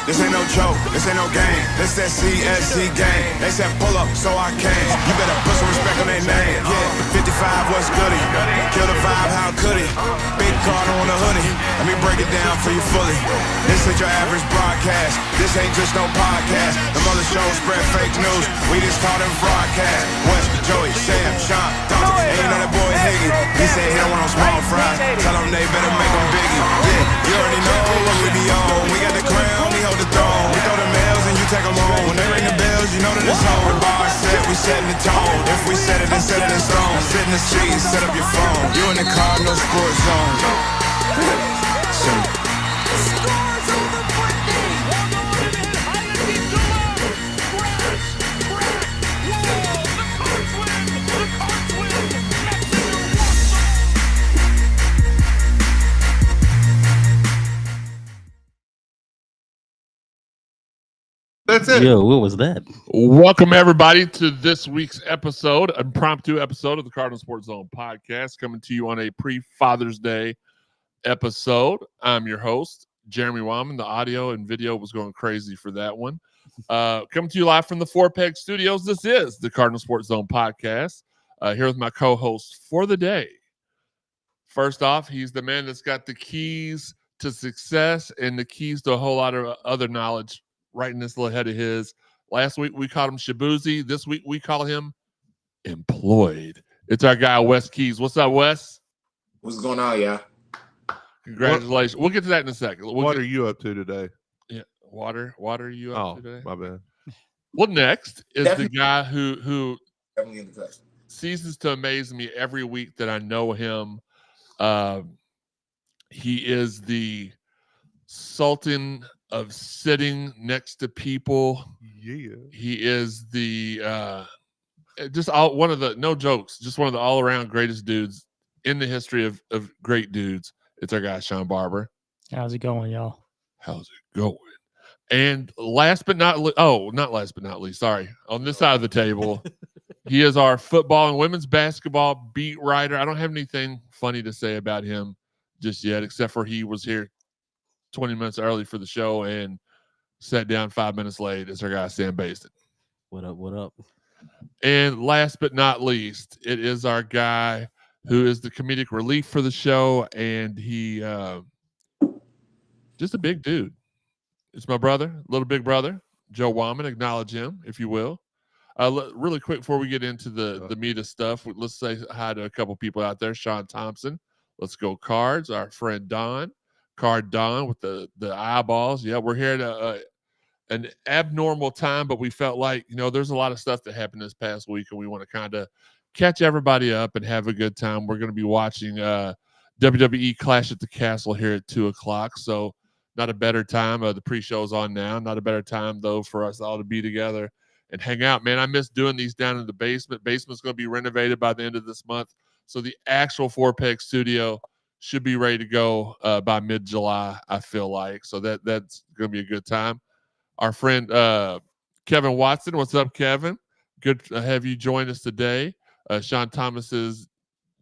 This ain't no joke, this ain't no game. This that CSZ game. They said pull up, so I came. You better put some respect on their name. Yeah, 55, what's goody? Kill the vibe, how could he? Big Cardinal on the hoodie. Let me break it down for you fully. This ain't your average broadcast. This ain't just no podcast. The mother shows spread fake news. We just call them broadcast. West, Joey, Sam, Sean, Dante. Ain't you know that boy Higgy? He said he don't want no small fries. Tell them they better make them biggie. Yeah, you already know what we be on. We got the crown, we hold the throne. We throw the mails and you take them home. When they ring the bells, you know that it's home. The bar set, we setting the tone. If we set it, then set it in stone. Sit in the street, set up your phone. You in the Cardinal sports zone. That's it. Yo, what was that? Welcome, everybody, to this week's episode, impromptu episode of the Cardinal Sports Zone podcast, coming to you on a pre-Father's Day episode. I'm your host, Jeremy Wyman. The audio and video was going crazy for that one. Coming to you live from the Four Peg Studios. This is the Cardinal Sports Zone podcast. Here with my co-host for the day. First off, he's the man that's got the keys to success and the keys to a whole lot of other knowledge right in this little head of his. Last week we called him Shabuzi. This week we call him Employed. It's our guy Wes Keys. What's up, Wes? What's going on, y'all? Congratulations. We'll get to that in a second. What are you up to today? Yeah, water are you up to today? My bad. Well, next is the guy who Definitely in the class. ceases to amaze me every week that I know him. He is the Sultan of sitting next to people. Yeah. He is the one of the, no jokes, just one of the all-around greatest dudes in the history of great dudes. It's our guy Sean Barber. How's it going, y'all? How's it going? And last but not least, sorry, on this side of the table, he is our football and women's basketball beat writer. I don't have anything funny to say about him just yet, except for he was here 20 minutes early for the show and sat down 5 minutes late. It's our guy Sam Baston. What up? What up? And last but not least, it is our guy who is the comedic relief for the show, and he just a big dude. It's my brother, little big brother, Joe Wyman. Acknowledge him, if you will. Really quick before we get into the meat of stuff, let's say hi to a couple people out there. Sean Thompson, Let's Go Cards, our friend Don. Card Don with the eyeballs. Yeah, we're here at an abnormal time, but we felt like, there's a lot of stuff that happened this past week, and we want to kind of catch everybody up and have a good time. We're going to be watching WWE Clash at the Castle here at 2:00, so not a better time. The pre-show's on now. Not a better time, though, for us all to be together and hang out. Man, I miss doing these down in the basement. Basement's going to be renovated by the end of this month, so the actual Four Peg studio should be ready to go by mid-July, I feel like. So that's going to be a good time. Our friend Kevin Watson. What's up, Kevin? Good to have you join us today. Sean Thomas says,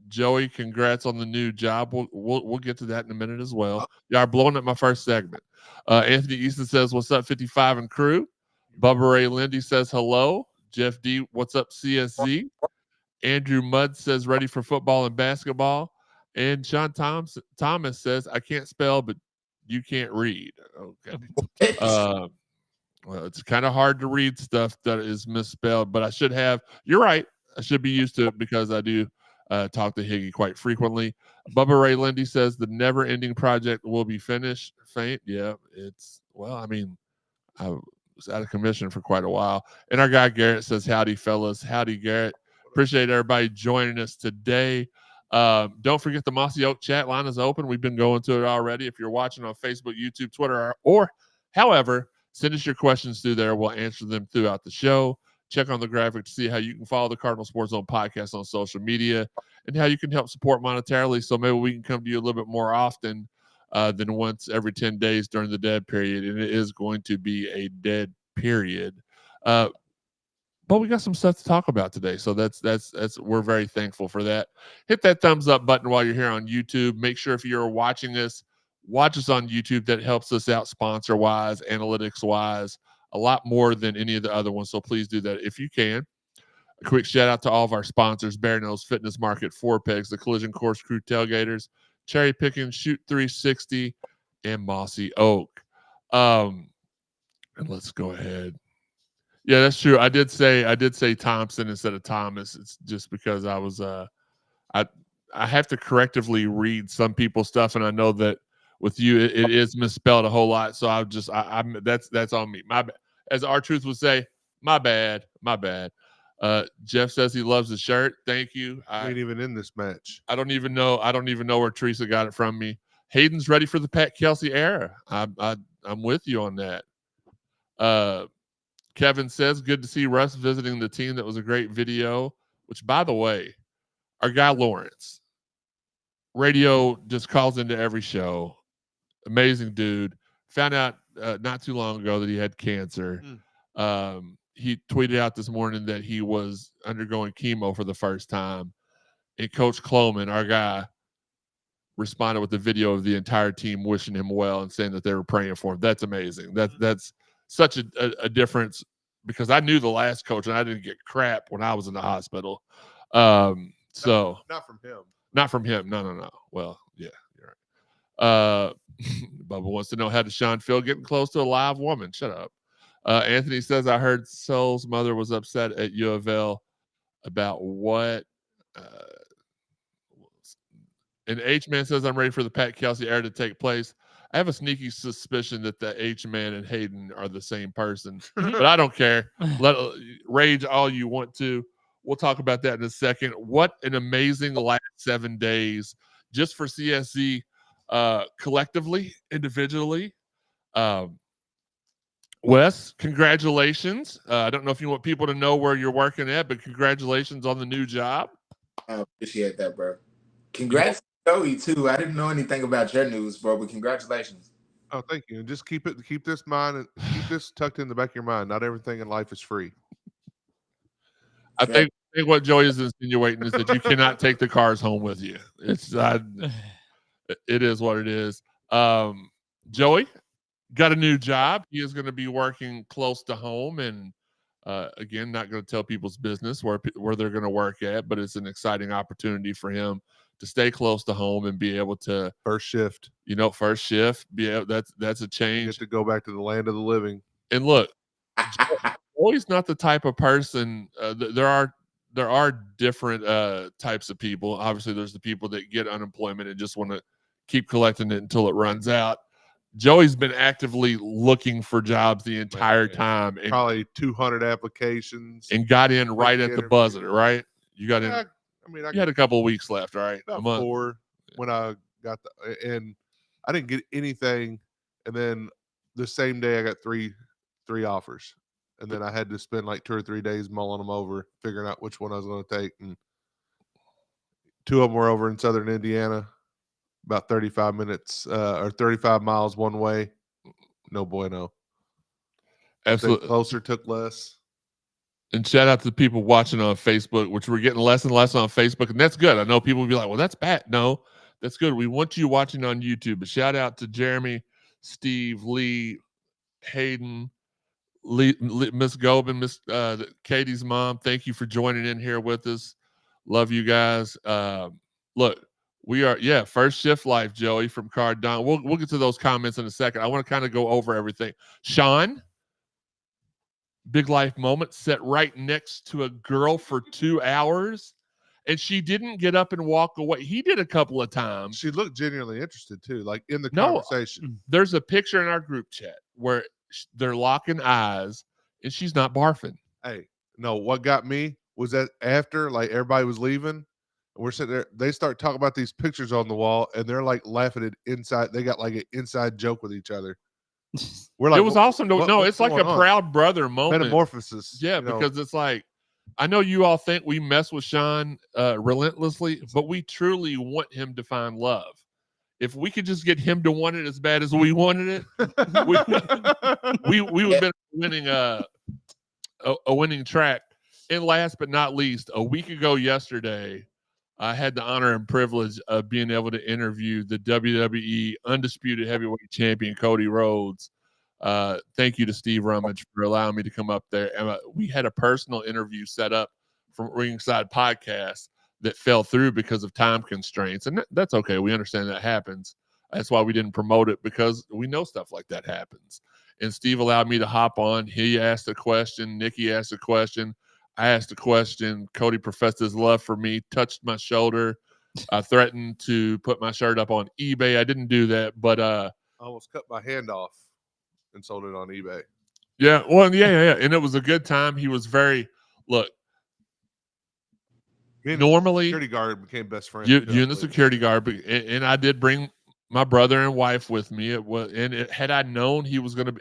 Joey, congrats on the new job. We'll get to that in a minute as well. Y'all are blowing up my first segment. Anthony Easton says, what's up, 55 and crew? Bubba Ray Lindy says, hello. Jeff D, what's up, CSZ? Andrew Mudd says, ready for football and basketball. And Sean Thomas says, I can't spell, but you can't read. Okay. Well, it's kind of hard to read stuff that is misspelled, but I should have. You're right. I should be used to it because I do talk to Higgy quite frequently. Bubba Ray Lindy says, the never-ending project will be finished. Faint. Yeah, I was out of commission for quite a while. And our guy Garrett says, howdy, fellas. Howdy, Garrett. Appreciate everybody joining us today. Don't forget the Mossy Oak chat line is open. We've been going to it already. If you're watching on Facebook, YouTube, Twitter, or however, send us your questions through there. We'll answer them throughout the show. Check on the graphic to see how you can follow the Cardinal Sports Zone podcast on social media and how you can help support monetarily. So maybe we can come to you a little bit more often than once every 10 days during the dead period. And it is going to be a dead period. But we got some stuff to talk about today. So that's we're very thankful for that. Hit that thumbs up button while you're here on YouTube. Make sure if you're watching this watch us on YouTube. That helps us out sponsor-wise, analytics-wise, a lot more than any of the other ones. So please do that if you can. A quick shout out to all of our sponsors: Bear Nose Fitness Market, Four Pegs, the Collision Course Crew Tailgaters, Cherry Picking, Shoot 360, and Mossy Oak. And let's go ahead. Yeah, that's true. I did say Thompson instead of Thomas. It's just because I was I have to correctively read some people's stuff, and I know that with you it is misspelled a whole lot. So I'm that's on me. My bad. As R-Truth would say, my bad. Jeff says he loves the shirt. Thank you. I ain't even in this match. I don't even know where Teresa got it from me. Hayden's ready for the Pat Kelsey era. I'm with you on that. Kevin says, good to see Russ visiting the team. That was a great video. Which, by the way, our guy Lawrence, radio just calls into every show. Amazing dude. Found out not too long ago that he had cancer. He tweeted out this morning that he was undergoing chemo for the first time. And Coach Cloman, our guy, responded with a video of the entire team wishing him well and saying that they were praying for him. That's amazing. That's such a difference, because I knew the last coach and I didn't get crap when I was in the hospital. So not from him. Not from him. No. Well, yeah, you're right. Bubba wants to know, how does Sean feel getting close to a live woman? Shut up. Anthony says, I heard Soul's mother was upset at U of L about what. And H-Man says, I'm ready for the Pat Kelsey era to take place. I have a sneaky suspicion that the H-Man and Hayden are the same person, but I don't care. Rage all you want to. We'll talk about that in a second. What an amazing last 7 days just for CSZ, collectively, individually. Wes, congratulations. I don't know if you want people to know where you're working at, but congratulations on the new job. I appreciate that, bro. Congrats to Joey, too. I didn't know anything about your news, bro, but congratulations. Oh, thank you. And just keep this tucked in the back of your mind. Not everything in life is free. I think what Joey is insinuating is that you cannot take the cars home with you. It is what it is. Joey got a new job. He is going to be working close to home, and again, not going to tell people's business where they're going to work at, but it's an exciting opportunity for him to stay close to home and be able to first shift. That's a change. Get to go back to the land of the living. And look, Joey's not the type of person. There are different types of people. Obviously, there's the people that get unemployment and just want to keep collecting it until it runs out. Joey's been actively looking for jobs the entire time, and probably 200 applications, and got in right at the buzzer. Right, you got in. You had a couple of weeks left, right? About 4 when I got and I didn't get anything, and then the same day I got three offers, and then I had to spend like 2 or 3 days mulling them over, figuring out which one I was going to take, and 2 of them were over in Southern Indiana. About 35 minutes or 35 miles one way. No bueno. Absolutely. Closer took less. And shout out to the people watching on Facebook, which we're getting less and less on Facebook. And that's good. I know people will be like, well, that's bad. No, that's good. We want you watching on YouTube. But shout out to Jeremy, Steve, Lee, Hayden, Miss Gobin, Miss Katie's mom. Thank you for joining in here with us. Love you guys. Look. We are, first shift life, Joey, from Cardinal. We'll get to those comments in a second. I want to kind of go over everything. Sean, big life moment, sat right next to a girl for 2 hours, and she didn't get up and walk away. He did a couple of times. She looked genuinely interested, too, like in the conversation. There's a picture in our group chat where they're locking eyes, and she's not barfing. Hey, no, what got me was that after, like, everybody was leaving, we're sitting there. They start talking about these pictures on the wall, and they're like laughing at inside. They got like an inside joke with each other. We're like, it was awesome. It's like a proud brother moment. Metamorphosis. Yeah, because it's like, I know you all think we mess with Sean relentlessly, but we truly want him to find love. If we could just get him to want it as bad as we wanted it, we would have been winning a winning track. And last but not least, a week ago yesterday, I had the honor and privilege of being able to interview the WWE undisputed heavyweight champion Cody Rhodes. Thank you to Steve Rummage for allowing me to come up there. And we had a personal interview set up from Ringside Podcast that fell through because of time constraints, and that's okay. We understand that happens. That's why we didn't promote it, because we know stuff like that happens. And Steve allowed me to hop on. He asked a question. Nikki asked a question. I asked a question. Cody professed his love for me, touched my shoulder. I threatened to put my shirt up on eBay. I didn't do that, but I almost cut my hand off and sold it on eBay. Yeah, well, yeah. And it was a good time. He was very, look, normally security guard became best friends. You and the security guard, and I did bring my brother and wife with me. Had I known he was going to be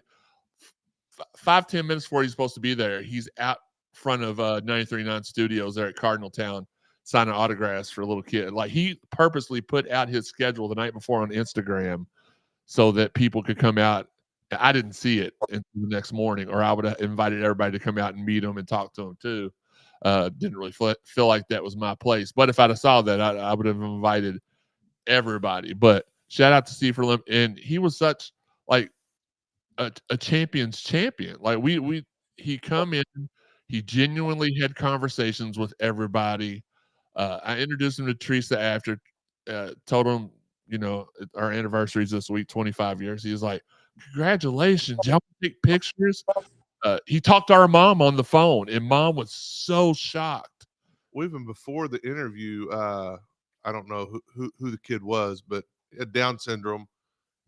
5-10 minutes before he's supposed to be there, he's out front of 93.9 Studios there at Cardinal Town signing autographs for a little kid. Like, he purposely put out his schedule the night before on Instagram so that people could come out. I didn't see it until the next morning, or I would have invited everybody to come out and meet him and talk to him too. Didn't really feel like that was my place. But if I'd have saw that, I would have invited everybody. But shout out to Steve for and he was such like a champion's champion. Like he come in, he genuinely had conversations with everybody. I introduced him to Teresa after, told him, our anniversary is this week, 25 years. He was like, congratulations, y'all take pictures. He talked to our mom on the phone, and mom was so shocked. Well, even before the interview, I don't know who the kid was, but he had Down syndrome,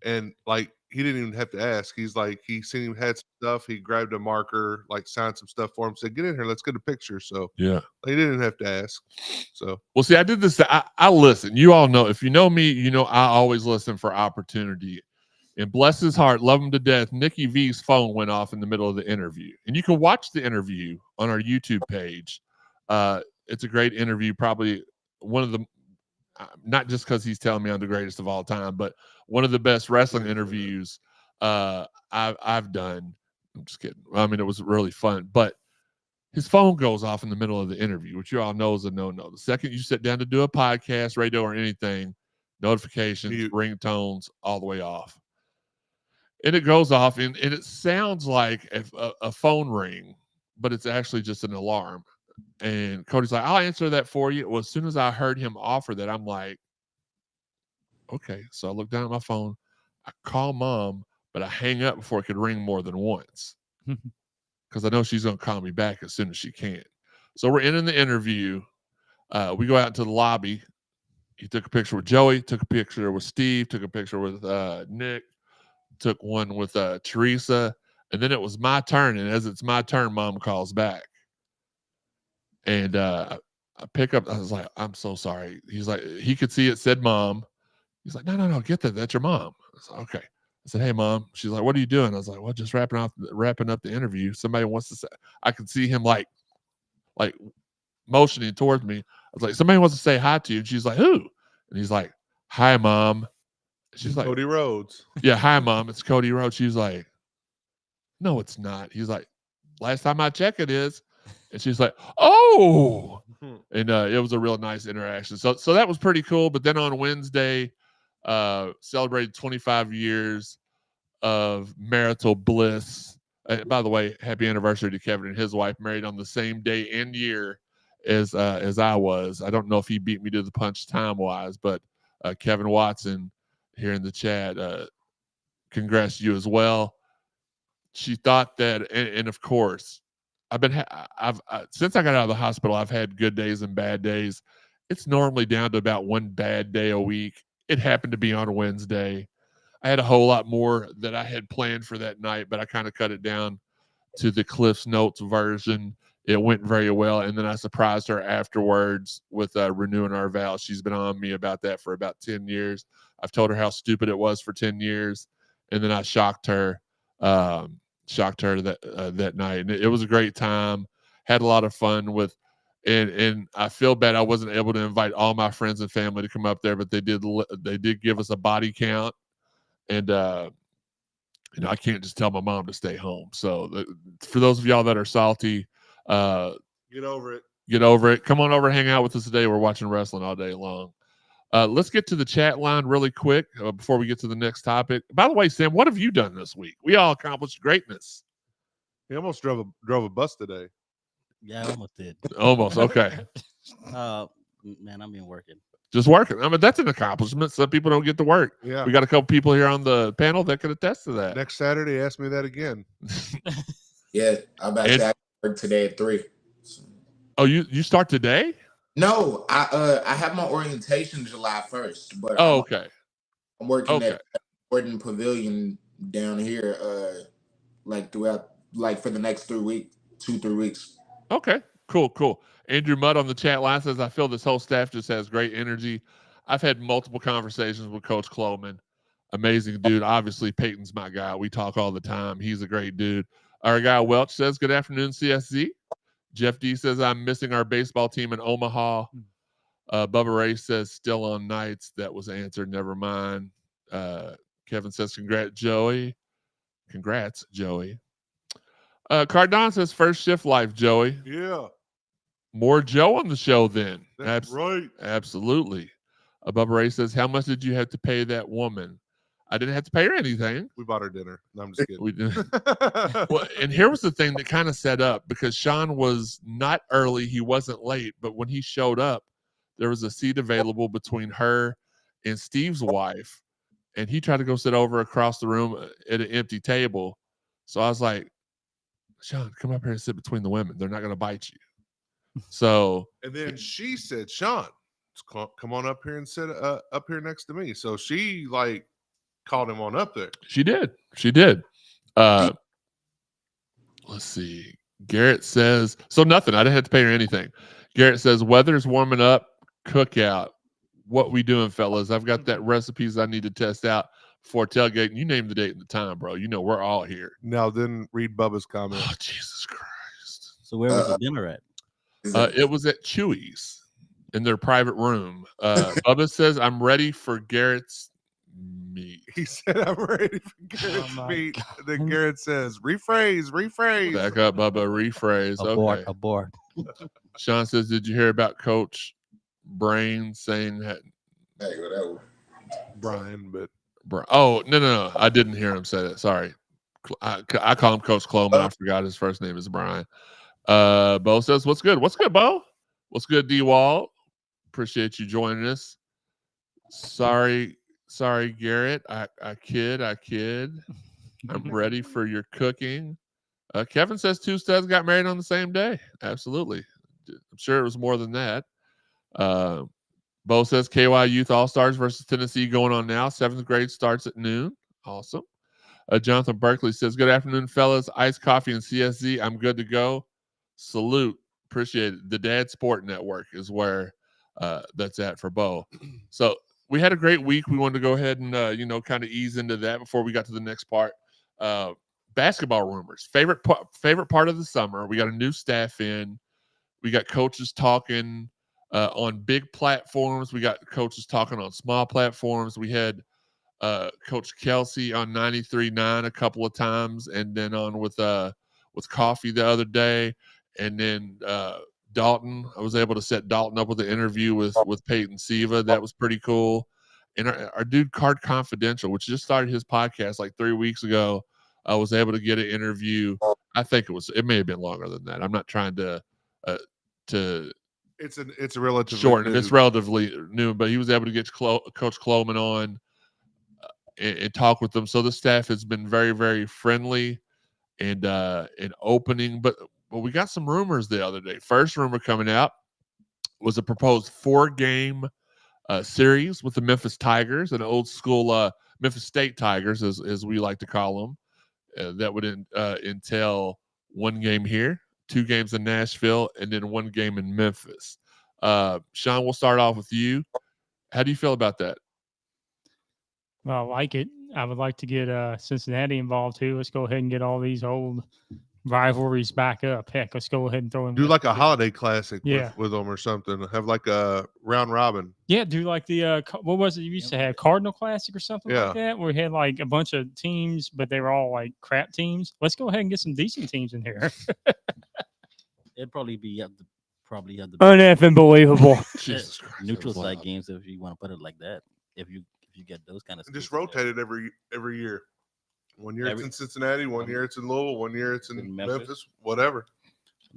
and like he didn't even have to ask. He's like, he seen him had some stuff. He grabbed a marker, like signed some stuff for him. Said, "Get in here, let's get a picture." So yeah, he didn't have to ask. So well, see, I did this. I listen. You all know, if you know me, I always listen for opportunity. And bless his heart, love him to death, Nikki V's phone went off in the middle of the interview. And you can watch the interview on our YouTube page. It's a great interview, probably one of the, not just because he's telling me I'm the greatest of all time, but one of the best wrestling interviews I've done. I'm just kidding. I mean, it was really fun. But his phone goes off in the middle of the interview, which you all know is a no-no. The second you sit down to do a podcast, radio, or anything, notifications, ringtones, all the way off. And it goes off, and it sounds like a phone ring, but it's actually just an alarm. And Cody's like, I'll answer that for you. Well, as soon as I heard him offer that, I'm like, okay. So I look down at my phone. I call mom, but I hang up before it could ring more than once because I know she's going to call me back as soon as she can. So we're ending the interview. We go out into the lobby. He took a picture with Joey, took a picture with Steve, took a picture with Nick. Took one with Teresa, and then it was my turn. And as it's my turn, mom calls back. And I pick up. I was like, I'm so sorry. He's like, he could see it said mom. He's like, no, get that. That's your mom. I was like, okay. I said, hey, mom. She's like, what are you doing? I was like, well, just wrapping up the interview. Somebody wants to say. I could see him like motioning towards me. I was like, somebody wants to say hi to you. And she's like, who? And he's like, hi, mom. She's like, Cody Rhodes. Yeah, hi, mom. It's Cody Rhodes. She's like, no, it's not. He's like, last time I checked, it is. And she's like, oh. And it was a real nice interaction. So that was pretty cool. But then on Wednesday, celebrated 25 years of marital bliss. By the way, happy anniversary to Kevin and his wife, married on the same day and year as I was. I don't know if he beat me to the punch time-wise, but Kevin Watson here in the chat, congrats to you as well. She thought that, and of course, I've since I got out of the hospital, I've had good days and bad days. It's normally down to about one bad day a week. It happened to be on Wednesday. I had a whole lot more that I had planned for that night, but I kind of cut it down to the Cliff's Notes version. It went very well, and then I surprised her afterwards with renewing our vows. She's been on me about that for about 10 years. I've told her how stupid it was for 10 years, and then I shocked her that night. And it was a great time. Had a lot of fun with, and I feel bad I wasn't able to invite all my friends and family to come up there, but they did give us a body count, and I can't just tell my mom to stay home. So for those of y'all that are salty, get over it. Get over it. Come on over, hang out with us today. We're watching wrestling all day long. Let's get to the chat line really quick before we get to the next topic. By the way, Sam, what have you done this week? We all accomplished greatness. He almost drove a bus today. Yeah, I almost did. Almost. Okay. Man, I've been working. Just working. I mean, that's an accomplishment. Some people don't get to work. Yeah. We got a couple people here on the panel that can attest to that. Next Saturday, ask me that again. Yeah, I'm about to work today at 3. Oh, you start today? No, I have my orientation July 1st, but okay. I'm working at Gordon Pavilion down here, throughout for the next 3 weeks, 2-3 weeks. Okay, cool. Andrew Mudd on the chat line says, I feel this whole staff just has great energy. I've had multiple conversations with Coach Kloman. Amazing dude. Obviously, Peyton's my guy. We talk all the time. He's a great dude. Our guy Welch says, good afternoon, CSZ. Jeff D says, I'm missing our baseball team in Omaha. Bubba Ray says, still on nights. That was answered. Never mind. Kevin says, congrats, Joey. Cardinal says, first shift life, Joey. Yeah. More Joe on the show then. That's right. Absolutely. Bubba Ray says, how much did you have to pay that woman? I didn't have to pay her anything. We bought her dinner. No, I'm just kidding. We did. Well, and here was the thing that kind of set up, because Sean was not early. He wasn't late. But when he showed up, there was a seat available between her and Steve's wife. And he tried to go sit over across the room at an empty table. So I was like, Sean, come up here and sit between the women. They're not going to bite you. So. And then she said, Sean, come on up here and sit up here next to me. So she called him on up there. She did. Let's see. Garrett says, so nothing. I didn't have to pay her anything. Garrett says, weather's warming up. Cookout. What we doing, fellas? I've got that recipes I need to test out for tailgate. You name the date and the time, bro. You know we're all here. Now then read Bubba's comment. Oh, Jesus Christ. So where was the dinner at? It was at Chewy's in their private room. Bubba says, I'm ready for Garrett's meat. He said, I'm ready for Garrett's meat. God. Then Garrett says, rephrase. Back up, Bubba. Rephrase. Abort. Sean says, did you hear about Coach Brain saying that? Hey, whatever. Brian, but. Oh, no. I didn't hear him say that. Sorry. I call him Coach Kloman. I forgot his first name is Brian. Bo says, what's good? What's good, Bo? What's good, D-Wall? Appreciate you joining us. Sorry, Garrett. I kid. I'm ready for your cooking. Kevin says 2 studs got married on the same day. Absolutely. I'm sure it was more than that. Bo says KY Youth All-Stars versus Tennessee going on now. 7th grade starts at noon. Awesome. Jonathan Berkeley says, good afternoon, fellas. Iced coffee and CSZ. I'm good to go. Salute. Appreciate it. The Dad Sport Network is where that's at for Bo. So we had a great week. We wanted to go ahead and, kind of ease into that before we got to the next part. Basketball rumors. Favorite part of the summer. We got a new staff in. We got coaches talking on big platforms. We got coaches talking on small platforms. We had Coach Kelsey on 93.9 a couple of times, and then on with Coffee the other day, and then Dalton. I was able to set Dalton up with an interview with Peyton Siva. That was pretty cool. And our dude Card Confidential, which just started his podcast like 3 weeks ago, I was able to get an interview. I think it may have been longer than that. I'm not trying to it's a relatively short. new. It's relatively new, but he was able to get Coach Kloman on and talk with them. So the staff has been very, very friendly and opening. But we got some rumors the other day. First rumor coming out was a proposed 4-game series with the Memphis Tigers, an old school Memphis State Tigers, as we like to call them. That would entail 1 game here, 2 games in Nashville, and then 1 game in Memphis. Sean, we'll start off with you. How do you feel about that? Well, I like it. I would like to get Cincinnati involved too. Let's go ahead and get all these old rivalries back up. Heck, let's go ahead and throw in. Do like a holiday classic Yeah. with them or something. Have like a round robin. Yeah, do like the what was it you used to have? Cardinal Classic or something Yeah. like that, where we had like a bunch of teams, but they were all like crap teams. Let's go ahead and get some decent teams in here. It'd probably be probably have the Unbelievable. Jesus Christ, neutral that's site wild. games if you want to put it like that. If you get those kind of And just schools in there. rotate it every year. One year Every- it's in Cincinnati, one year it's in Louisville, one year it's in In Memphis. Memphis. Whatever.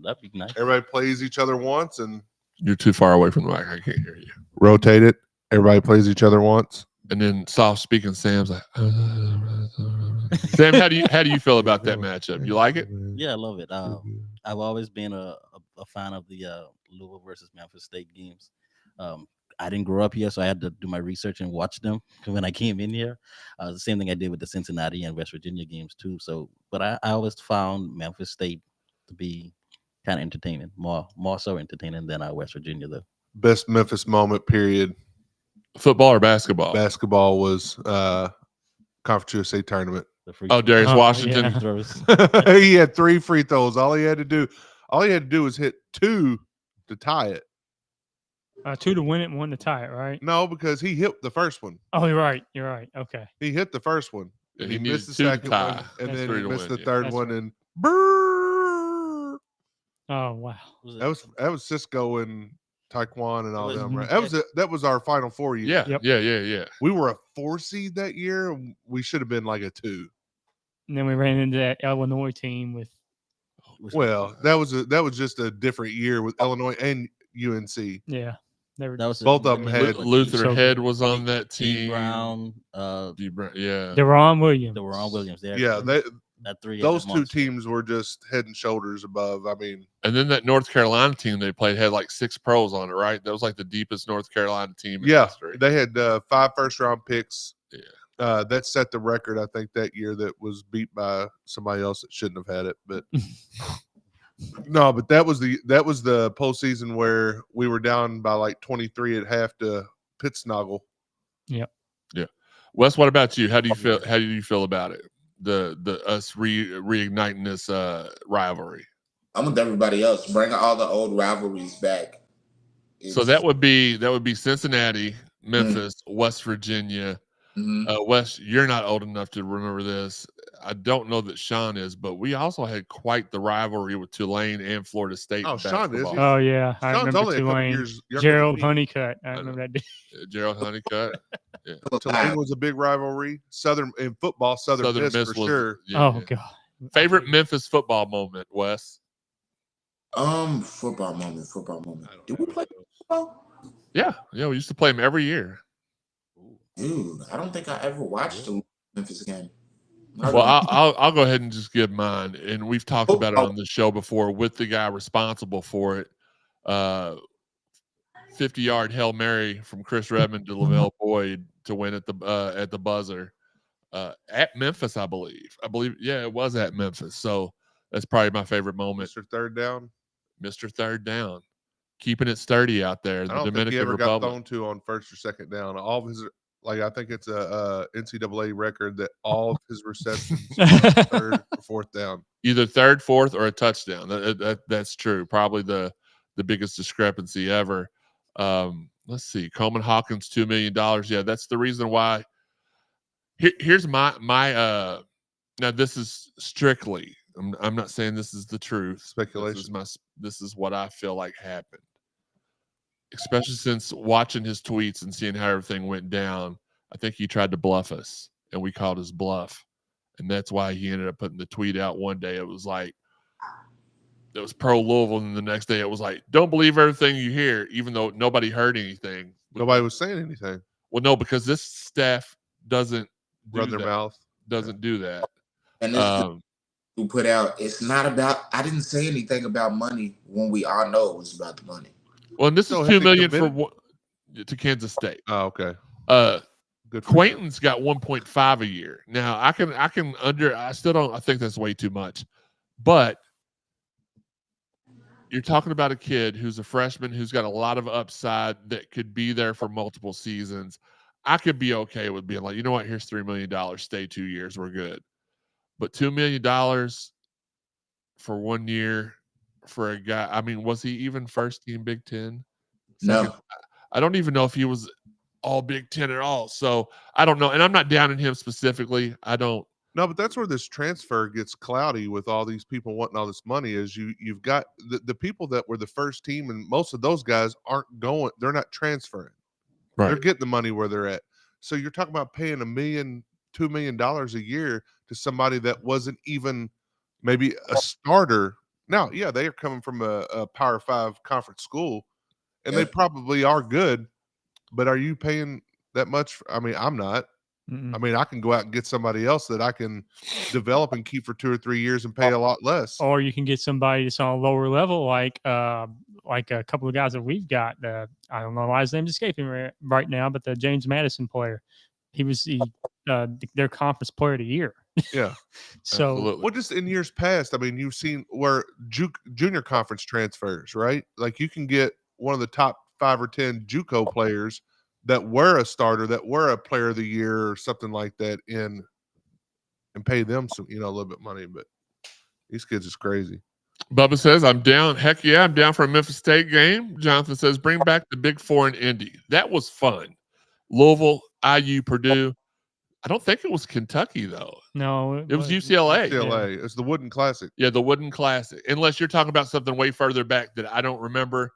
That'd be nice. Everybody plays each other once and You're too far away from the mic. I can't hear you. rotate it. Everybody plays each other once. And then soft speaking Sam's like, Sam, how do you feel about that matchup? You like it? Yeah, I love it. I've always been a fan of the Louisville versus Memphis State games. I didn't grow up here, so I had to do my research and watch them when I came in here. The same thing I did with the Cincinnati and West Virginia games too. So, but I always found Memphis State to be kind of entertaining, more so entertaining than West Virginia though. Best Memphis moment, period. Football or basketball? Basketball was Conference USA tournament. The free Oh, Darius Oh, Washington. yeah. throws. He had 3 free throws. All he had to do was hit 2 to tie it. 2 to win it and 1 to tie it, right? No, because he hit the first one. Oh, you're right. You're right. Okay. He hit the first one. Yeah, And he he needed missed the 2 to second tie. one, and That's then three he to missed win, the yeah. third That's one. right. And brrr. Oh, wow. That was Cisco and Taekwon and all was- them, right? Mhm. That was our Final Four year. Yeah, Yep. yeah. We were a 4 seed that year. We should have been like a 2. And then we ran into that Illinois team with Well, that was just a different year with Illinois and UNC. yeah. They were That was Both of them had- Luther So Head good. was on that T. team. Brown, D. Brown, yeah. Deron Williams. Deron Williams. There, Yeah, that three. those 2 teams were just head and shoulders above. I mean, And then that North Carolina team they played had like 6 pros on it, right? That was like the deepest North Carolina team in yeah, history. they had 5 first-round picks. Yeah. That set the record, I think, that year that was beat by somebody else that shouldn't have had it. But no, but that was the postseason where we were down by like 23 at half to Pittsnoggle. Wes, what about you? How do you feel? How do you feel about it? The us reigniting this rivalry. I'm with everybody else. Bring all the old rivalries back. So that would be Cincinnati, Memphis, West Virginia. Mhm. Wes, you're not old enough to remember this. I don't know that Sean is, but we also had quite the rivalry with Tulane and Florida State. Oh, in Sean is. basketball. Oh yeah, I Sean's remember only a couple Tulane. years younger Gerald than me. Honeycutt. I remember that. Gerald Honeycutt. Tulane was a big rivalry. Southern in football, Southern Miss for was- sure. yeah, Oh yeah. god. Favorite Memphis football moment, Wes? Football moment. Do we play football? Yeah, we used to play them every year. Dude, I don't think I ever watched a Memphis game. Well, I'll go ahead and just give mine, and we've talked about it on the show before with the guy responsible for it. 50-yard Hail Mary from Chris Redmond to Lavelle Boyd to win at the buzzer at Memphis, I believe. Yeah, it was at Memphis. So that's probably my favorite moment. Mr. Third Down. Mr. Third Down, keeping it sturdy out there. I The don't think he Dominican ever got Republic. thrown to on first or second down. All of his, like, I think it's a NCAA record that all of his receptions were third or fourth down. Either third, fourth, or a touchdown. That's true. Probably the biggest discrepancy ever. Let's see. Coleman Hawkins, $2 million. Yeah, that's the reason why. Here's my now this is strictly. I'm not saying this is the truth. Speculation. This is what I feel like happened. Especially since watching his tweets and seeing how everything went down, I think he tried to bluff us, and we called his bluff, and that's why he ended up putting the tweet out one day. It was like it was pro Louisville, and the next day it was like, don't believe everything you hear, even though nobody heard anything. Nobody was saying anything. Well, no, because this staff doesn't Run their mouth. Doesn't do that. And this who put out, it's not about, I didn't say anything about money when we all know it was about the money. Well, and this So is have $2 they million committed? to Kansas State. Oh, okay. Good for Quainton's got 1.5 a year. Now I think that's way too much. But you're talking about a kid who's a freshman who's got a lot of upside that could be there for multiple seasons. I could be okay with being like, you know what, here's $3 million, stay 2 years, we're good. But $2 million for 1 year for a guy, I mean, was he even first team Big Ten? No. I don't even know if he was all Big Ten at all. So I don't know. And I'm not downing him specifically. I don't No, but that's where this transfer gets cloudy with all these people wanting all this money. Is you've got the people that were the first team, and most of those guys aren't going. They're not transferring. Right. They're getting the money where they're at. So you're talking about paying $1 million, $2 million a year to somebody that wasn't even maybe a starter. Now, yeah, they are coming from a Power 5 conference school, and they probably are good. But are you paying that much? I mean, I'm not. I mean, I can go out and get somebody else that I can develop and keep for 2 or 3 years and pay a lot less. Or you can get somebody that's on a lower level, like a couple of guys that we've got. I don't know why his name's escaping right now, but the James Madison player, he was their conference player of the year. Yeah. So, Absolutely. Well, just in years past, I mean, you've seen where junior conference transfers, right? Like you can get one of the top 5 or 10 JUCO players that were a starter, that were a player of the year or something like that, and pay them some, a little bit of money. But these kids is crazy. Bubba says, I'm down. Heck yeah, I'm down for a Memphis State game. Jonathan says, bring back the Big Four in Indy. That was fun. Louisville, IU, Purdue. I don't think it was Kentucky, though. no, It was UCLA. UCLA. It's the Wooden Classic. Yeah, the Wooden Classic. Unless you're talking about something way further back that I don't remember.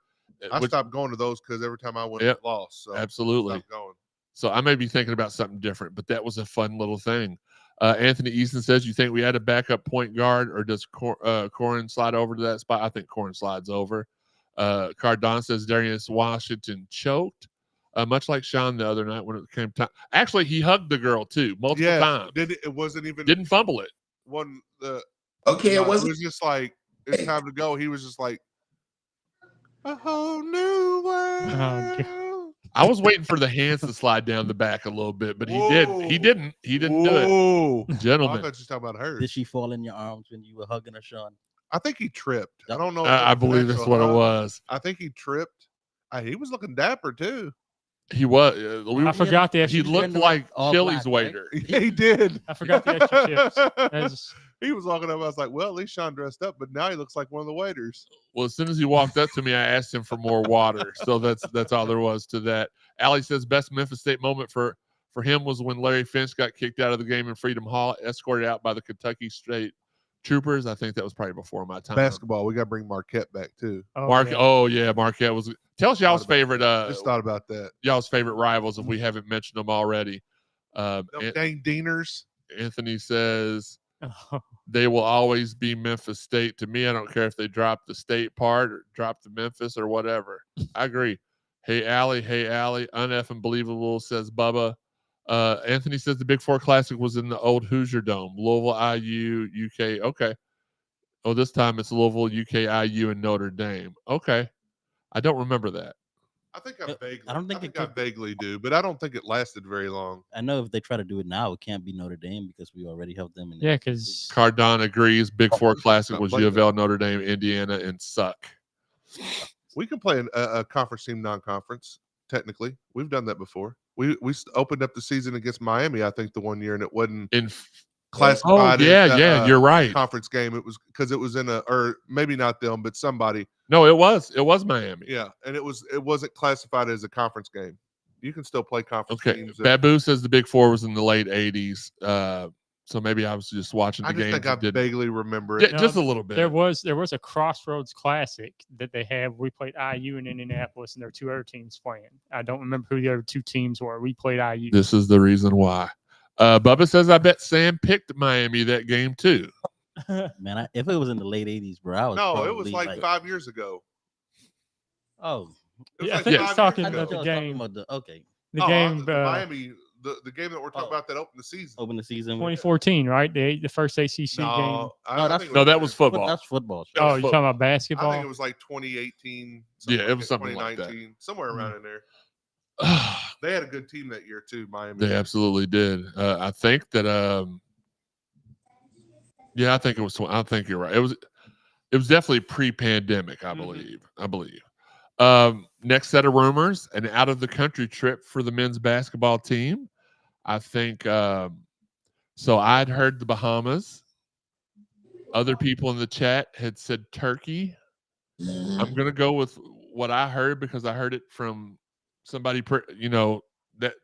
I stopped going to those because every time I went, Yep. it lost. So Absolutely. I stopped going. So I may be thinking about something different, but that was a fun little thing. Anthony Easton says, you think we had a backup point guard, or does Corin slide over to that spot? I think Corin slides over. Cardinal says Darius Washington choked, much like Sean the other night when it came time. Actually, he hugged the girl too multiple times. It wasn't even Didn't fumble it. one. Okay, It was just like it's time to go. He was just like a whole new world. God. I was waiting for the hands to slide down the back a little bit, but he didn't. He didn't. He didn't do it. Oh, I Gentlemen. thought you were talking about her. Did she fall in your arms when you were hugging her, Sean? I think he tripped. I don't know. if I it was believe that's natural what it hug. was. I think he tripped. He was looking dapper too. He was. I forgot the He extra. looked like all Chili's black, right? waiter. Yeah, he did. I forgot the extra chips. That's- He was walking up. I was like, well, at least Sean dressed up, but now he looks like one of the waiters. Well, as soon as he walked up to me, I asked him for more water. So that's all there was to that. Allie says best Memphis State moment for him was when Larry Finch got kicked out of the game in Freedom Hall, escorted out by the Kentucky State Troopers. I think that was probably before my time. Basketball, we got to bring Marquette back too. Marquette was. Tell us y'all's favorite. Just thought about that. Y'all's favorite rivals if we haven't mentioned them already. Them dang Deaners. Anthony says they will always be Memphis State. To me, I don't care if they drop the state part or drop the Memphis or whatever. I agree. Hey, Allie, uneffing believable, says Bubba. Anthony says the Big Four Classic was in the old Hoosier Dome. Louisville, IU, UK. Okay. Oh, this time it's Louisville, UK, IU, and Notre Dame. Okay. I don't remember that. I think I vaguely. I don't think I vaguely do, but I don't think it lasted very long. I know if they try to do it now, it can't be Notre Dame because we already have them in. Yeah, because Cardinal agrees. Big Four Classic Not was played U of L, Notre Dame, Indiana, and Suck. We can play a conference team, non-conference. Technically, we've done that before. We opened up the season against Miami, I think, the one year, and it wasn't classified. You're right. Conference game. It was because it was in or maybe not them, but somebody. No, it was Miami. Yeah, and it wasn't classified as a conference game. You can still play conference Okay. games. Babu says the Big Four was in the late 80s. So maybe I was just watching the I just game. think I vaguely remember it. Yeah, just a little bit. there was a Crossroads Classic that they had. We played IU in Indianapolis, and there were 2 other teams playing. I don't remember who the other 2 teams were. We played IU. This is the reason why. Bubba says, I bet Sam picked Miami that game too. Man, if it was in the late 80s, bro, I was No, it was probably like 5 years ago. Oh, It was Yeah, I like think 5 it's talking years about ago. the game. Okay, The Oh, game Miami, the game that we're talking about that opened the season. open the season. 2014, right? The first ACC game. No, No, that's- think it No, that was football. That's football. that Oh, was you're football. talking about I basketball? think it was like 2018. Yeah, it like was that, something like that. 2019, somewhere around in there. They had a good team that year too, Miami. They absolutely did. I think that. I think it was. I think you're right. It was definitely pre-pandemic. I believe. Next set of rumors: an out-of-the-country trip for the men's basketball team. I think. So I'd heard the Bahamas. Other people in the chat had said Turkey. I'm gonna go with what I heard because I heard it from somebody that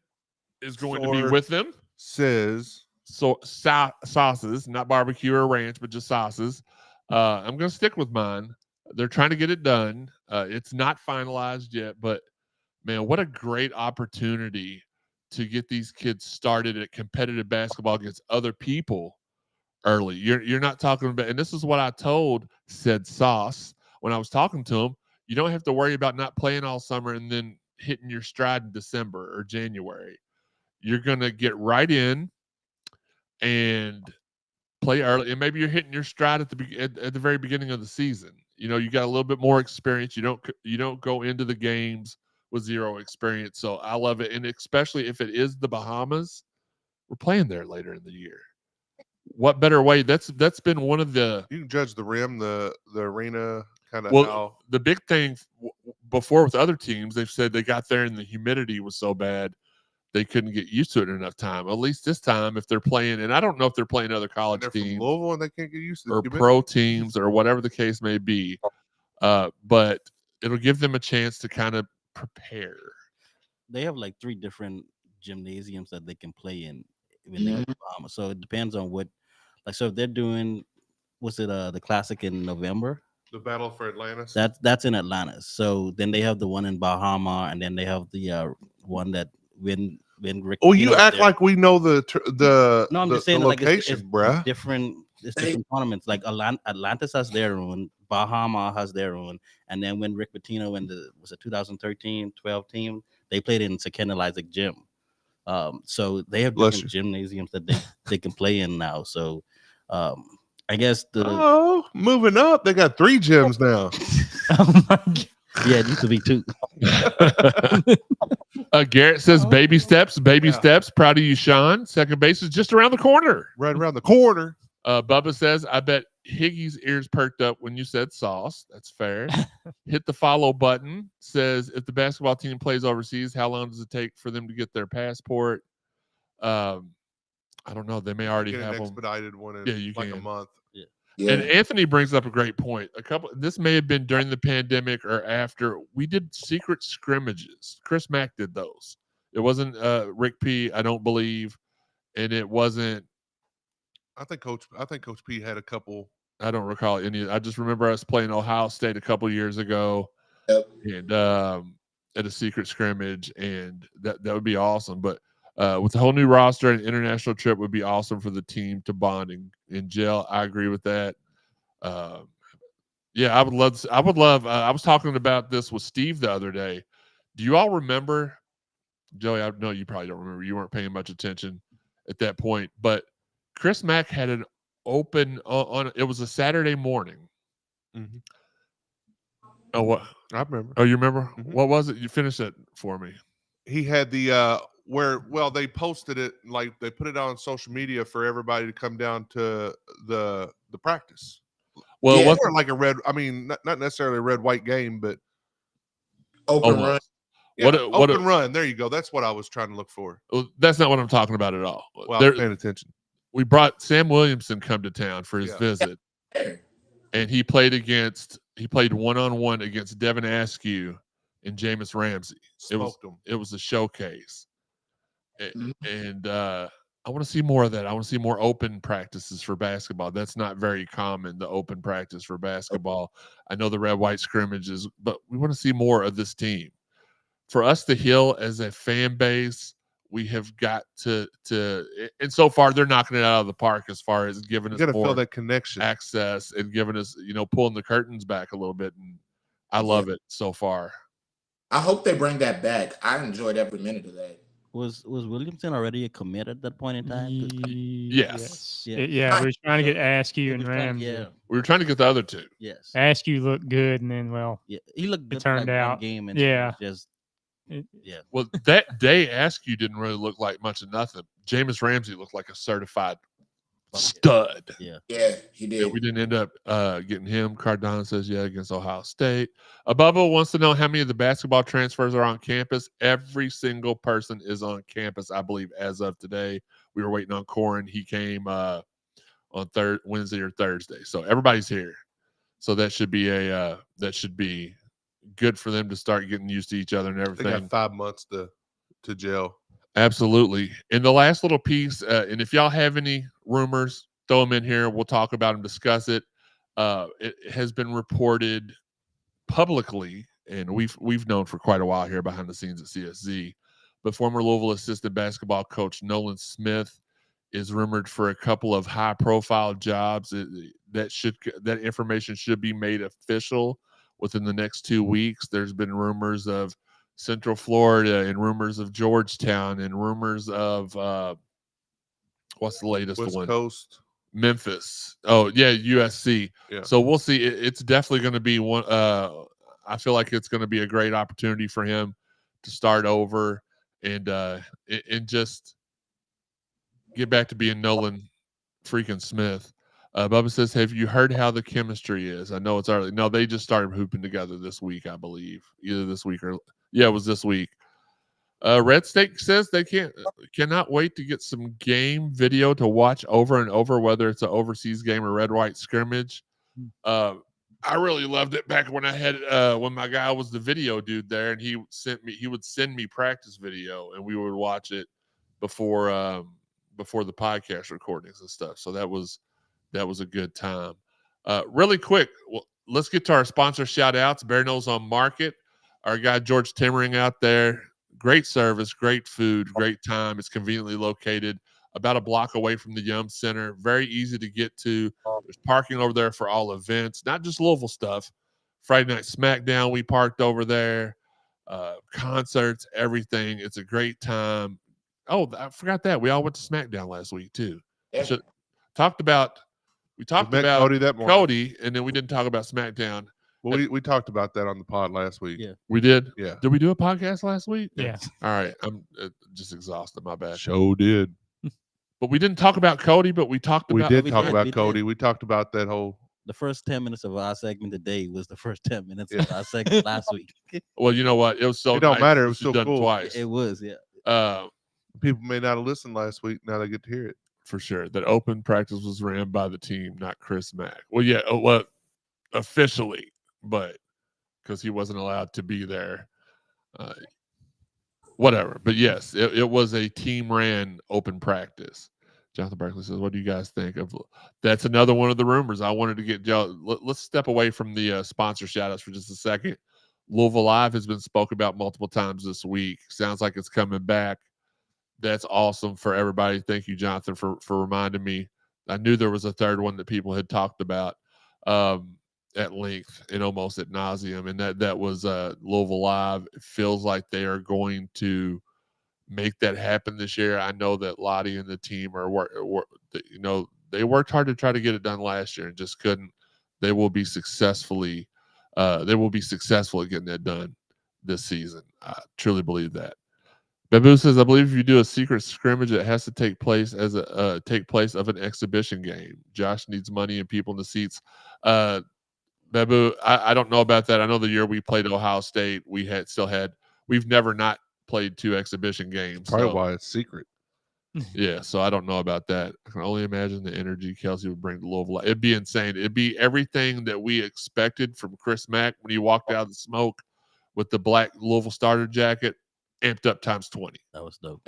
is going to be with them. Says sauces, not barbecue or ranch, but just sauces. I'm going to stick with mine. They're trying to get it done. It's not finalized yet, but man, what a great opportunity to get these kids started at competitive basketball against other people early. You're not talking about, and this is what I told said Sauce when I was talking to him. You don't have to worry about not playing all summer and then hitting your stride in December or January. You're going to get right in and play early, and maybe you're hitting your stride at the very beginning of the season. You know, you got a little bit more experience. You don't go into the games with zero experience. So I love it, and especially if it is the Bahamas, we're playing there later in the year. What better way? That's been one of the. You can judge the rim, the arena, kind of how. The big thing before with other teams, they've said they got there and the humidity was so bad they couldn't get used to it in enough time. At least this time, if they're playing, and I don't know if they're playing other college teams, from Louisville, and they can't get used to or pro teams or whatever the case may be, but it'll give them a chance to kind of prepare. They have like 3 different gymnasiums that they can play in when they go to Bahamas. So it depends on what, like, so if they're doing, what's it, the Classic in November? The Battle for Atlantis. That's in Atlanta. So then they have the one in Bahama, and then they have the one that when Rick. Oh, you act like we know the no, I'm just saying, location, like it's bruh. different. It's different tournaments. Like Atlantis has their own, Bahama has their own, and then when Rick Pitino and was it 2013-12 team, they played in Sakena Isaac Gym. So they have different gymnasiums that they can play in now. So I guess moving up, they got 3 gyms now. Oh my God. Yeah, it used to be 2. Garrett says baby steps. Proud of you, Sean. Second base is just around the corner. Right around the corner. Bubba says, I bet Higgy's ears perked up when you said sauce. That's fair. Hit the follow button. Says, if the basketball team plays overseas, how long does it take for them to get their passport? I don't know. They may already have an expedited one in a month. Yeah. And Anthony brings up a great point. This may have been during the pandemic or after. We did secret scrimmages. Chris Mack did those. It wasn't Rick P, I don't believe, and it wasn't. I think Coach P had a couple. I don't recall any. I just remember us playing Ohio State a couple years ago, and at a secret scrimmage, and that would be awesome. But with the whole new roster, an international trip would be awesome for the team to bond and gel. I agree with that. Yeah, I would love. I was talking about this with Steve the other day. Do you all remember, Joey? I know you probably don't remember. You weren't paying much attention at that point. But Chris Mack had an open on. It was a Saturday morning. Mm-hmm. Oh, what? I remember. Oh, you remember? Mm-hmm. What was it? You finished it for me. He had the they posted it, like they put it on social media for everybody to come down to the practice. Well, it wasn't like a red. I mean, not necessarily a red-white game, but open run. Yeah, open run. There you go. That's what I was trying to look for. Well, that's not what I'm talking about at all. Well, I'm paying attention. We brought Sam Williamson come to town for his visit, and he played one-on-one against Devin Askew and Jameis Ramsey. Smoked him. It was a showcase, and I want to see more of that. I want to see more open practices for basketball. That's not very common, the open practice for basketball. I know the red-white scrimmages, but we want to see more of this team. For us to heal as a fan base, we have got to and so far they're knocking it out of the park as far as giving us more feel that connection, access, and giving us, pulling the curtains back a little bit. And I love it so far. I hope they bring that back. I enjoyed every minute of that. Was Williamson already a commit at that point in time? Yes. Yeah. We were trying to get Askew and Ramsey. We were trying to get the other two. Yes. Askew looked good, and then he looked good. It turned out game and just. Well, that day Askew didn't really look like much of nothing. Jameis Ramsey looked like a certified stud. Yeah, he did. Yeah, we didn't end up getting him. Cardinal says, against Ohio State. Bubba wants to know how many of the basketball transfers are on campus. Every single person is on campus, I believe, as of today. We were waiting on Corin. He came on Wednesday or Thursday. So everybody's here. So that should be good for them to start getting used to each other and everything. They got 5 months to gel. Absolutely. And the last little piece, and if y'all have any rumors, throw them in here. We'll talk about them, discuss it. It has been reported publicly, and we've known for quite a while here behind the scenes at CSZ, but former Louisville assistant basketball coach Nolan Smith is rumored for a couple of high-profile jobs. That information should be made official within the next 2 weeks. There's been rumors of Central Florida and rumors of Georgetown and rumors of what's the latest West one? Coast. Memphis. Oh yeah, USC. Yeah. So we'll see. It's definitely going to be one. I feel like it's going to be a great opportunity for him to start over and just get back to being Nolan freaking Smith. Bubba says, "Have you heard how the chemistry is?" I know it's early. No, they just started hooping together this week, I believe. Either this week or it was this week. Red State says they cannot wait to get some game video to watch over and over, whether it's an overseas game or red-white scrimmage. I really loved it back when I had when my guy was the video dude there, and he would send me practice video, and we would watch it before the podcast recordings and stuff. So that was a good time. Really quick, let's get to our sponsor shout outs. Bear Nose on Market, our guy George Timmering out there. Great service, great food, great time. It's conveniently located about a block away from the Yum Center. Very easy to get to. There's parking over there for all events, not just Louisville stuff. Friday Night SmackDown, we parked over there. Concerts, everything. It's a great time. Oh, I forgot that. We all went to SmackDown last week, too. Yeah. We talked about Cody that morning. Cody, and then we didn't talk about SmackDown. Well, we talked about that on the pod last week. Yeah. We did? Yeah. Did we do a podcast last week? Yeah. All right. I'm just exhausted. My bad. Show did. But we didn't talk about Cody, but we talked We about did we talk did, about we Cody. did. We talked about that whole. The first 10 minutes of our segment today was the first 10 minutes of our segment last week. Well, you know what? It was so It don't nice matter. It that was she's still done cool. twice. It was, yeah. People may not have listened last week. Now they get to hear it. For sure. That open practice was ran by the team, not Chris Mack. Well, yeah, officially, but because he wasn't allowed to be there. Whatever. But yes, it was a team ran open practice. Jonathan Barkley says, what do you guys think of that's another one of the rumors I wanted to get y'all. Let's step away from the sponsor shout outs for just a second. Louisville Live has been spoke about multiple times this week. Sounds like it's coming back. That's awesome for everybody. Thank you, Jonathan, for reminding me. I knew there was a third one that people had talked about at length and almost ad nauseum, and that was Louisville Live. It feels like they are going to make that happen this year. I know that Lottie and the team they worked hard to try to get it done last year and just couldn't. They will be successful at getting that done this season. I truly believe that. Babu says, I believe if you do a secret scrimmage, it has to take place of an exhibition game. Josh needs money and people in the seats. Babu, I don't know about that. I know the year we played Ohio State, we've never not played 2 exhibition games. Probably why it's secret. Yeah, so I don't know about that. I can only imagine the energy Kelsey would bring to Louisville. It'd be insane. It'd be everything that we expected from Chris Mack when he walked out of the smoke with the black Louisville starter jacket, amped up times 20. That was dope.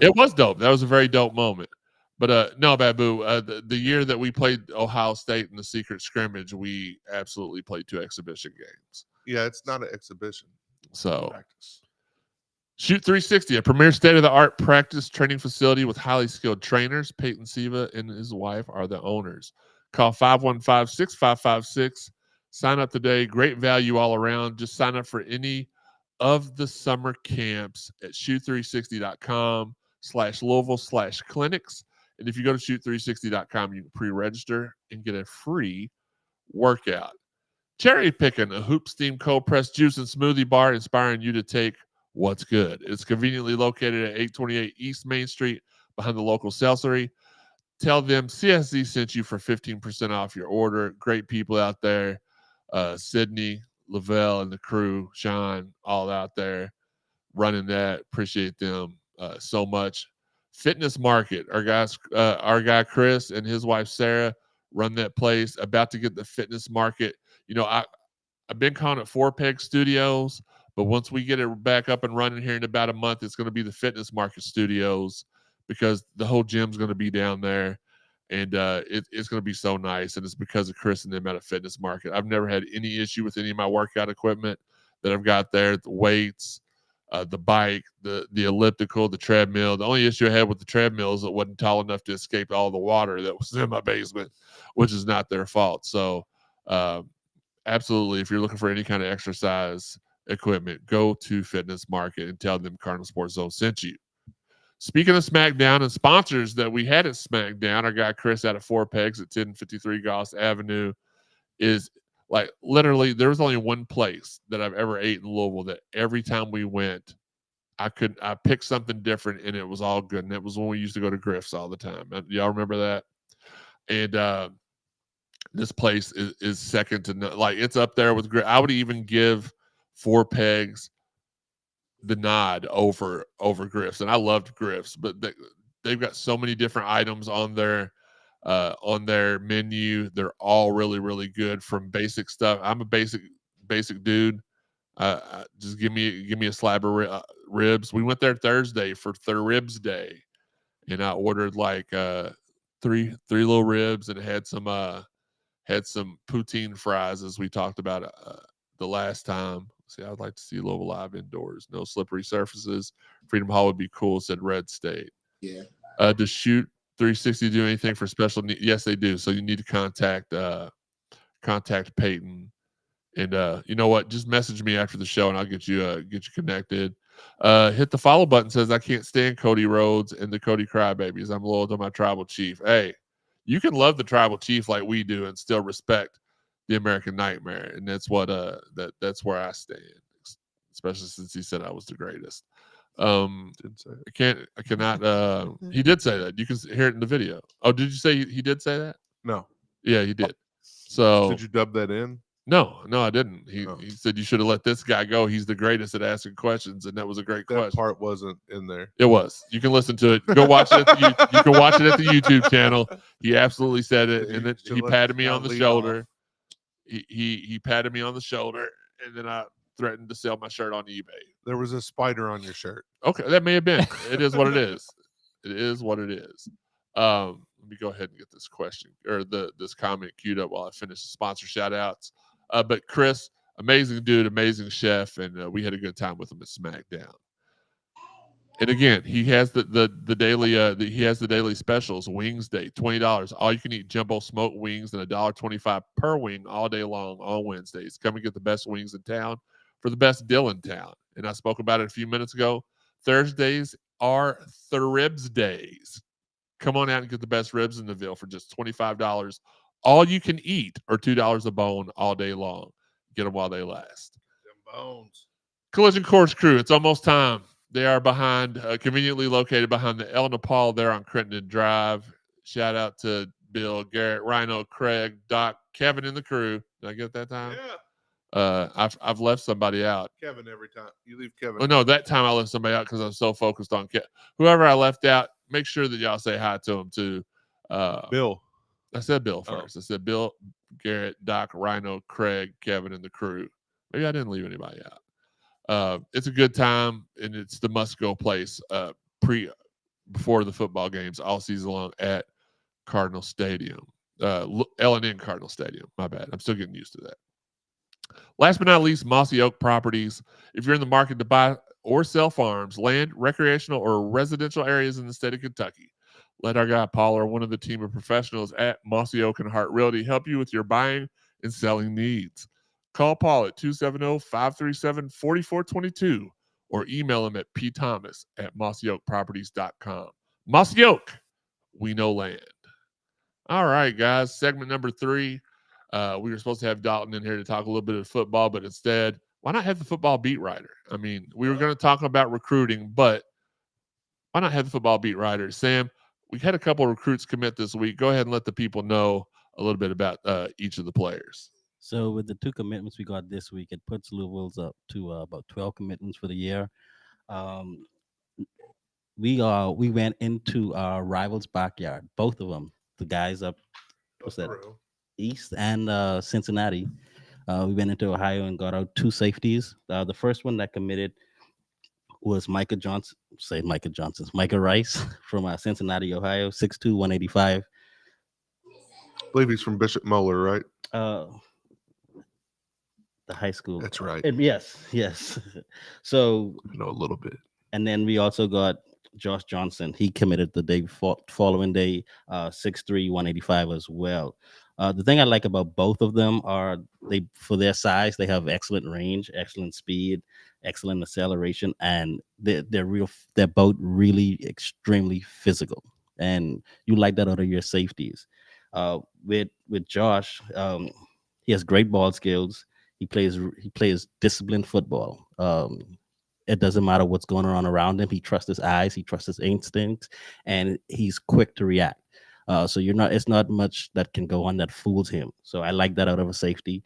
It was dope. That was a very dope moment. But no, Babu, the year that we played Ohio State in the secret scrimmage, we absolutely played 2 exhibition games. Yeah, it's not an exhibition. So Practice. Shoot 360, a premier state-of-the-art practice training facility with highly skilled trainers. Peyton Siva and his wife are the owners. Call 515-6556. Sign up today. Great value all around. Just sign up for any of the summer camps at shoot360.com/Louisville/clinics. And if you go to shoot360.com, you can pre-register and get a free workout. Cherry Pickin', a hoop-steamed cold-pressed juice and smoothie bar inspiring you to take what's good. It's conveniently located at 828 East Main Street behind the local seltzery. Tell them CSZ sent you for 15% off your order. Great people out there. Sydney, Lavelle, and the crew, Sean, all out there running that. Appreciate them so much. Fitness Market, our guy Chris and his wife Sarah run that place. About to get the Fitness Market. You know, I've been calling it 4 Peg Studios, But once we get it back up and running here in about a month, it's going to be the Fitness Market Studios because the whole gym's going to be down there. And it's going to be so nice. And it's because of Chris and them at a Fitness Market. I've never had any issue with any of my workout equipment that I've got there, the weights, the bike, the elliptical, the treadmill. The only issue I had with the treadmill is it wasn't tall enough to escape all the water that was in my basement, which is not their fault. So absolutely, if you're looking for any kind of exercise equipment, go to Fitness Market and tell them Cardinal Sports Zone sent you. Speaking of SmackDown and sponsors that we had at SmackDown, our guy Chris out of Four Pegs at 1053 Goss Avenue is like literally there was only one place that I've ever ate in Louisville that every time we went, I picked something different and it was all good. And it was when we used to go to Griff's all the time. Y'all remember that? And this place is second to none. Like it's up there with Griff. I would even give Four Pegs the nod over Griff's, and I loved Griff's, but they've got so many different items on their menu. They're all really, really good from basic stuff. I'm a basic dude. Just give me a slab of ribs. We went there Thursday for their ribs day, and I ordered like three little ribs and had some poutine fries as we talked about the last time. See, I'd like to see Louisville live indoors. No slippery surfaces. Freedom Hall would be cool, said Red State. Yeah. Does Shoot 360 do anything for special needs? Yes, they do. So you need to contact Peyton. And you know what? Just message me after the show and I'll get you connected. Hit the follow button. Says I can't stand Cody Rhodes and the Cody Crybabies. I'm loyal to my tribal chief. Hey, you can love the tribal chief like we do and still respect the American Nightmare, and that's what that's where I stand, especially since he said I was the greatest. Didn't say it. I cannot. He did say that. You can hear it in the video. Oh, did you say he did say that? No. Yeah, he did. So did you dub that in? No, I didn't. He said you should have let this guy go. He's the greatest at asking questions, and that was a great question. That part wasn't in there. It was. You can listen to it. Go watch it. You can watch it at the YouTube channel. He absolutely said it, and then he patted me on the shoulder. He patted me on the shoulder, and then I threatened to sell my shirt on eBay. There was a spider on your shirt. Okay, that may have been. It is what it is. It is what it is. Let me go ahead and get this question or this comment queued up while I finish the sponsor shout outs. But Chris, amazing dude, amazing chef, and we had a good time with him at SmackDown. And again, he has the daily specials. Wings Day, $20. All you can eat jumbo smoked wings and $1.25 per wing all day long on Wednesdays. Come and get the best wings in town for the best deal in town. And I spoke about it a few minutes ago. Thursdays are the ribs days. Come on out and get the best ribs in the Ville for just $25. All you can eat or $2 a bone all day long. Get them while they last. Them bones. Collision Course Crew, it's almost time. They are conveniently located behind the El Nepal there on Crittenden Drive. Shout out to Bill, Garrett, Rhino, Craig, Doc, Kevin, and the crew. Did I get that time? Yeah. I've left somebody out. Kevin every time. You leave Kevin. Oh, no, that time I left somebody out because I'm so focused on whoever I left out. Make sure that y'all say hi to them too. Bill. I said Bill first. I said Bill, Garrett, Doc, Rhino, Craig, Kevin, and the crew. Maybe I didn't leave anybody out. It's a good time, and it's the must-go place before the football games all season long at Cardinal Stadium. L&N Cardinal Stadium. My bad. I'm still getting used to that. Last but not least, Mossy Oak Properties. If you're in the market to buy or sell farms, land, recreational, or residential areas in the state of Kentucky, let our guy Paul or one of the team of professionals at Mossy Oak and Hart Realty help you with your buying and selling needs. Call Paul at 270-537-4422 or email him at pthomas@mossyoakproperties.com. Mossy Oak, we know land. All right, guys, segment number 3. We were supposed to have Dalton in here to talk a little bit of football, but instead, why not have the football beat writer? I mean, we were going to talk about recruiting, but why not have the football beat writer? Sam, we had a couple of recruits commit this week. Go ahead and let the people know a little bit about each of the players. So with the 2 commitments we got this week, it puts Louisville's up to about 12 commitments for the year. We went into our rivals' backyard, both of them. The guys up, what's that? East and Cincinnati. We went into Ohio and got out 2 safeties. The first one that committed was Micah Rice from Cincinnati, Ohio, 6'2", 185. I believe he's from Bishop Moeller, right? The high school. That's right. Yes. So I know a little bit. And then we also got Josh Johnson. He committed the day following day, 6'3", 185 as well. The thing I like about both of them are for their size, they have excellent range, excellent speed, excellent acceleration, and they're both really extremely physical. And you like that out of your safeties. With Josh, he has great ball skills. He plays disciplined football. It doesn't matter what's going on around him. He trusts his eyes, he trusts his instincts, and he's quick to react. So it's not much that can go on that fools him. So I like that out of a safety.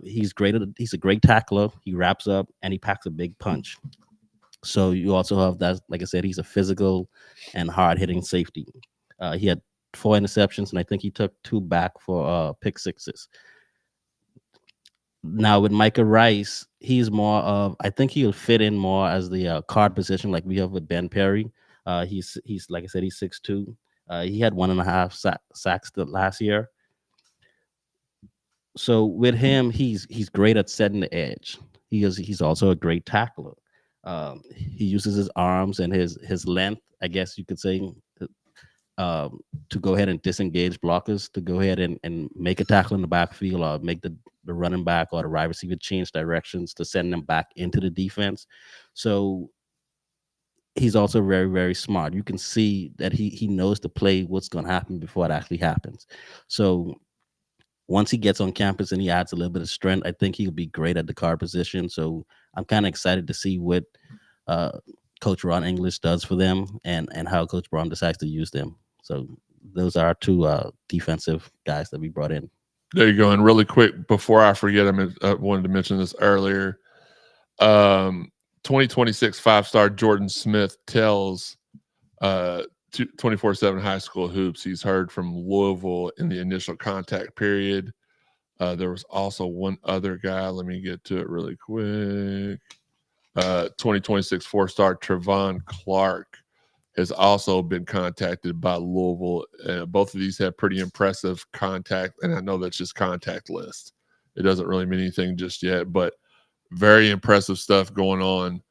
He's a great tackler. He wraps up and he packs a big punch. So you also have that, like I said, he's a physical and hard-hitting safety. He had 4 interceptions, and I think he took 2 back for pick sixes. Now with Micah Rice, he's more of, I think he'll fit in more as the guard position like we have with Ben Perry. He's like I said, he's 6'2". He had 1.5 sacks last year. So with him, he's great at setting the edge. He's also a great tackler. He uses his arms and his length, I guess you could say, to go ahead and disengage blockers, to go ahead and make a tackle in the backfield, or make the running back or the wide receiver change directions to send them back into the defense. So he's also very, very smart. You can see that he knows to play what's going to happen before it actually happens. So once he gets on campus and he adds a little bit of strength, I think he'll be great at the guard position. So I'm kind of excited to see what Coach Ron English does for them and how Coach Brown decides to use them. So those are our 2 defensive guys that we brought in. There you go. And really quick, before I forget, I wanted to mention this earlier. 2026 5-star Jordan Smith tells 24/7 High School Hoops he's heard from Louisville in the initial contact period. There was also one other guy. Let me get to it really quick. 2026 4-star Trevon Clark has also been contacted by Louisville. Both of these have pretty impressive contact, and I know that's just contact list. It doesn't really mean anything just yet, but very impressive stuff going on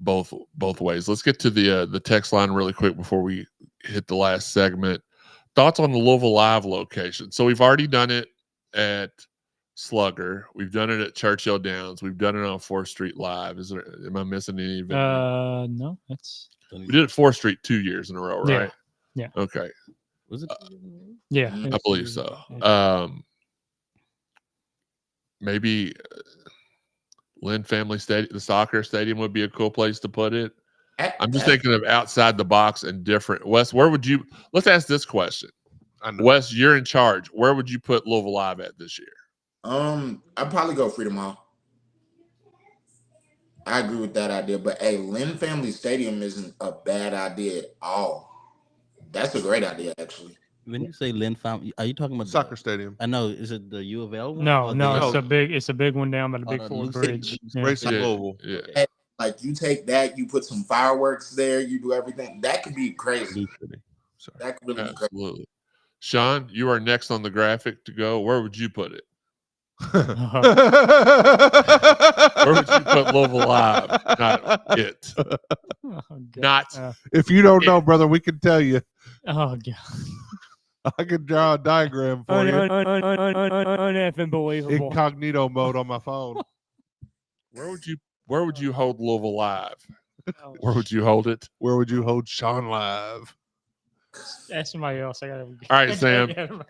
both ways. Let's get to the text line really quick before we hit the last segment. Thoughts on the Louisville Live location? So we've already done it at Slugger. We've done it at Churchill Downs. We've done it on 4th Street Live. Am I missing any of it? No, We did it 4th Street 2 years in a row, right? Yeah. Okay. Was it? Yeah, I believe so. Maybe Lynn Family Stadium, the soccer stadium, would be a cool place to put it. I'm just thinking of outside the box and different. Wes, where would you? Let's ask this question. Wes, you're in charge. Where would you put Louisville Live at this year? I'd probably go Freedom Hall. I agree with that idea, but hey, Lynn Family Stadium isn't a bad idea at all. That's a great idea, actually. When you say Lynn Family, are you talking about Soccer stadium? I know. Is it the U of L one? No, it's a big one down by the Big Ford Bridge. Racing Louisville. Yeah. Like you take that, you put some fireworks there, you do everything. That could be crazy. That could really be crazy. Absolutely. Sean, you are next on the graphic to go. Where would you put it? Where would you put Louisville Live? Not it. Not. If you don't know, brother, we can tell you. Oh God. I could draw a diagram for you. Unbelievable. Incognito mode on my phone. Where would you hold Louisville Live? Where would you hold it? Where would you hold Sean Live? Ask somebody else. All right, Sam.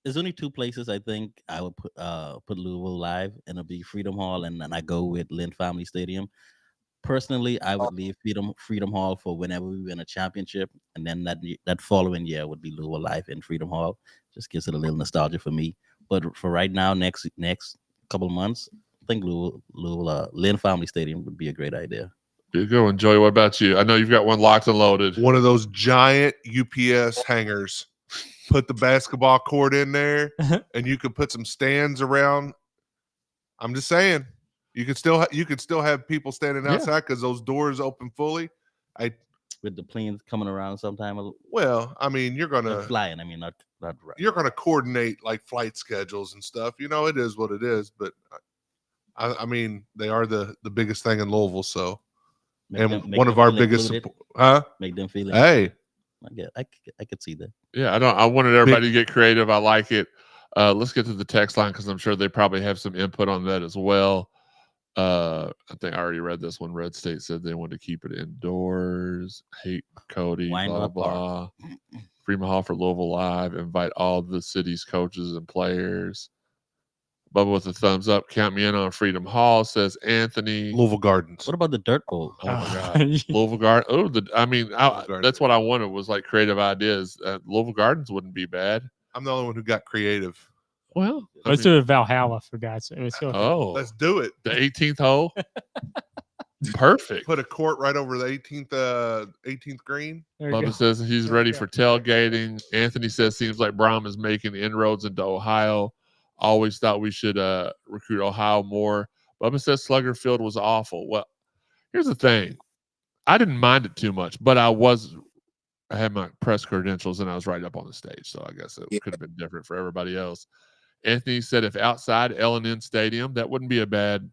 There's only 2 places I think I would put Louisville Live, and it'll be Freedom Hall, and then I go with Lynn Family Stadium. Personally, I would leave Freedom Hall for whenever we win a championship, and then that following year would be Louisville Live in Freedom Hall. Just gives it a little nostalgia for me. But for right now, next couple of months, I think Louisville Lynn Family Stadium would be a great idea. There you go. Enjoy. What about you? I know you've got one locked and loaded. One of those giant UPS hangers put the basketball court in there, and you could put some stands around. I'm just saying, you could still have people standing outside because those doors open fully. With the planes coming around sometime. Well, I mean, you're gonna flying. I mean, not right. You're gonna coordinate like flight schedules and stuff. You know, it is what it is. But I mean, they are the biggest thing in Louisville. So, make one of our biggest, make them feel. Hey, I could see that. Yeah, I wanted everybody to get creative. I like it. Let's get to the text line because I'm sure they probably have some input on that as well. I think I already read this one. Red State said they wanted to keep it indoors. Hate Cody. Blah blah. Freeman Hall for Louisville Live. Invite all the city's coaches and players. Bubba with a thumbs up. Count me in on Freedom Hall, says Anthony. Louisville Gardens. What about the Dirt Bowl? Oh my God, Louisville Gardens. Oh, that's what I wanted was like creative ideas. Louisville Gardens wouldn't be bad. I'm the only one who got creative. Well, let's do a Valhalla for God's sake. Let's do it. The 18th hole. Perfect. Put a court right over the 18th green. Bubba says he's ready for tailgating. Anthony says seems like Brown is making inroads into Ohio. Always thought we should recruit Ohio more. Bubba says Slugger Field was awful. Well, here's the thing. I didn't mind it too much, but I had my press credentials and I was right up on the stage. So I guess it could have been different for everybody else. Anthony said if outside L&N Stadium, that wouldn't be a bad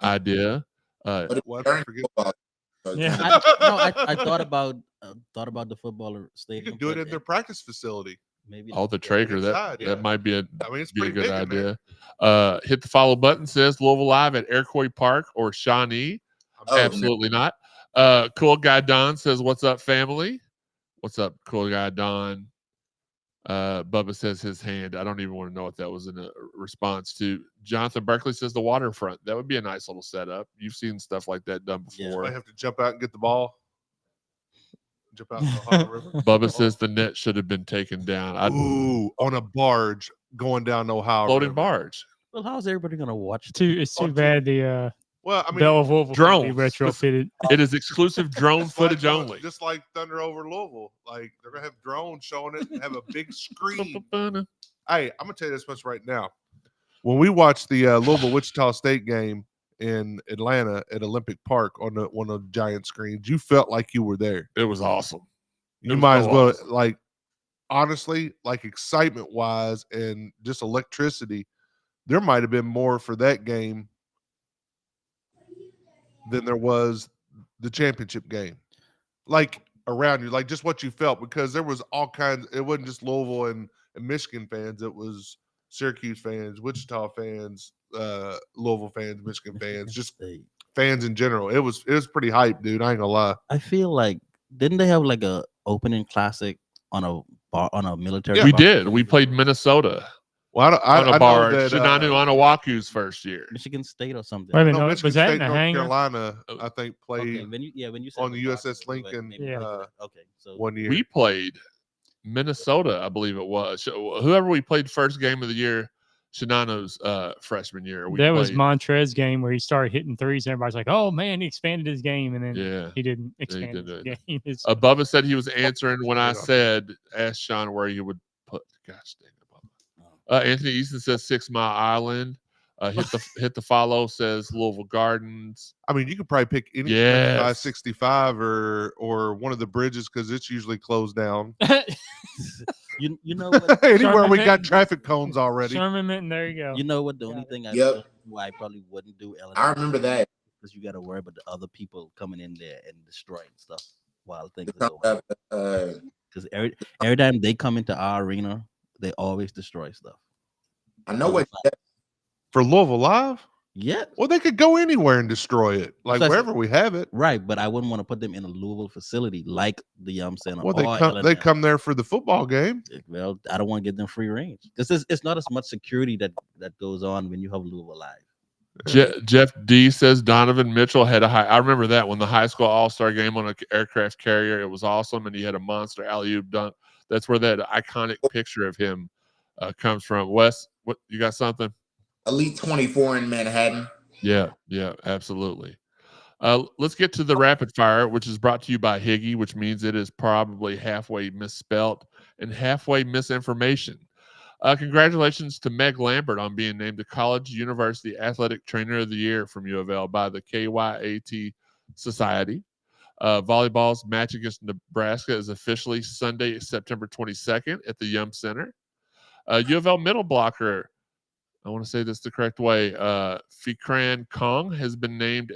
idea. I thought about the football stadium. You could do it in their practice facility. Maybe the Traeger. That might be it's be a good idea. Man. Hit the follow button. Says Louisville Live at Iroquois Park or Shawnee. Absolutely not. Cool Guy Don says, "What's up, family? What's up, Cool Guy Don?" Bubba says his hand. I don't even want to know what that was in a response to. Jonathan Berkeley says the waterfront. That would be a nice little setup. You've seen stuff like that done before. I have to jump out and get the ball. Jump out in the Ohio River. Bubba says the net should have been taken down. On a barge going down the Ohio floating River. Barge. Well, how's everybody gonna watch? It's too bad the well, I mean, Bell of Louisville drones retrofitted. It is exclusive drone footage only. Just like Thunder over Louisville. Like they're gonna have drones showing it and have a big screen. Hey, I'm gonna tell you this much right now. When we watched the Louisville Wichita State game in Atlanta at Olympic Park on one of the giant screens, you felt like you were there. It was awesome. You might as well, like, honestly, like excitement wise and just electricity, there might have been more for that game than there was the championship game. Like around you, like just what you felt, because there was all kinds. It wasn't just Louisville and Michigan fans. It was Syracuse fans, Wichita fans, Louisville fans, Michigan fans, just fans in general. It was pretty hype, dude. I ain't gonna lie. I feel like didn't they have like a opening classic on a military? Yeah, we did. We played Minnesota. Well, on a barge. Shinanu Anawaku's first year. Michigan State or something. Wait a minute, was that in the North hangar? Carolina, I think, played when you said on the USS Lincoln. So 1 year. We played Minnesota, I believe it was. Whoever we played first game of the year, Shinanu's freshman year. Was Montrez's game where he started hitting threes, and everybody's like, "Oh man, he expanded his game," and then he didn't expand his game. Bubba said he was answering when I said, "Ask Sean where you would put." Gosh dang it, Bubba. Anthony Easton says 6 Mile Island. Hit the follow, says Louisville Gardens. I mean, you could probably pick any by 65 or one of the bridges because it's usually closed down. you know what? Anywhere we got traffic cones already. Sherman Minton, there you go. You know what? The only thing I probably wouldn't do. I remember that because you got to worry about the other people coming in there and destroying stuff while things are going. Because every time they come into our arena, they always destroy stuff. I know what. For Louisville Live? Yeah. Well, they could go anywhere and destroy it, like wherever we have it. Right, but I wouldn't want to put them in a Louisville facility like the saying. Well, they come there for the football game. Well, I don't want to get them free range because it's not as much security that goes on when you have Louisville Live. Jeff D says Donovan Mitchell had I remember that when the high school all-star game on an aircraft carrier. It was awesome, and he had a monster alley-oop dunk. That's where that iconic picture of him comes from. Wes, what you got? Something? Elite 24 in Manhattan. Yeah, absolutely. Let's get to the rapid fire, which is brought to you by Higgy, which means it is probably halfway misspelt and halfway misinformation. Congratulations to Meg Lambert on being named the College University Athletic Trainer of the Year from U of L by the KYAT Society. Volleyball's match against Nebraska is officially Sunday, September 22nd at the Yum Center. U of L middle blocker, I want to say this the correct way, Fikran Kong has been named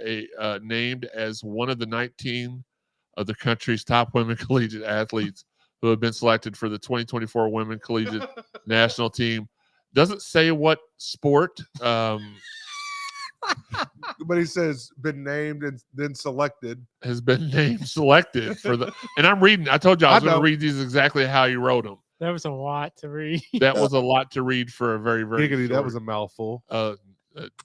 as one of the 19 of the country's top women collegiate athletes who have been selected for the 2024 Women Collegiate National Team. Doesn't say what sport. But he says been named and then selected. Has been named selected for the. And I'm reading. I told you I was going to read these exactly how you wrote them. That was a lot to read. That was a lot to read for a very, very Giggity, short. that was a mouthful.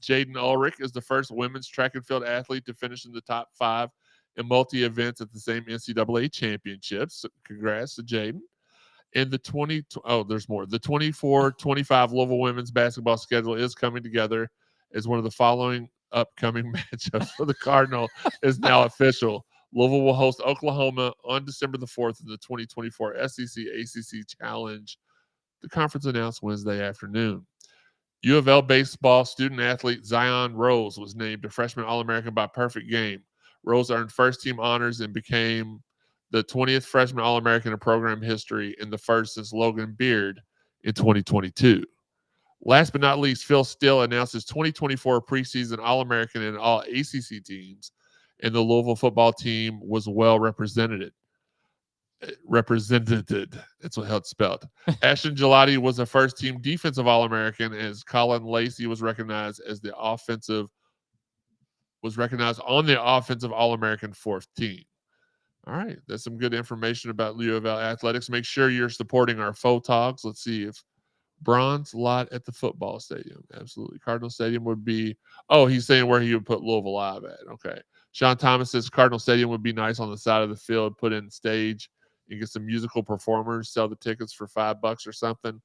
Jaden Ulrich is the first women's track and field athlete to finish in the top 5 in multi-events at the same NCAA championships. So congrats to Jaden. And the 24-25 Louisville women's basketball schedule is coming together as one of the following upcoming matchups for the Cardinal is now official. Louisville will host Oklahoma on December the 4th in the 2024 SEC ACC Challenge. The conference announced Wednesday afternoon. U of L baseball student athlete Zion Rose was named a freshman All-American by perfect game. Rose earned first-team honors and became the 20th freshman All-American in program history and the first since Logan Beard in 2022. Last but not least, Phil Steele announced his 2024 preseason All-American and all ACC teams, and the Louisville football team was well represented. That's what how it's spelled. Ashton Gelati was a first-team defensive All-American, as Colin Lacey was recognized on the offensive All-American 4th team. All right, that's some good information about U of L athletics. Make sure you're supporting our photogs. Let's see if bronze lot at the football stadium. Absolutely. Cardinal Stadium would be, he's saying where he would put Louisville Live at. Okay. Sean Thomas says Cardinal Stadium would be nice on the side of the field, put in stage and get some musical performers, sell the tickets for $5 or something.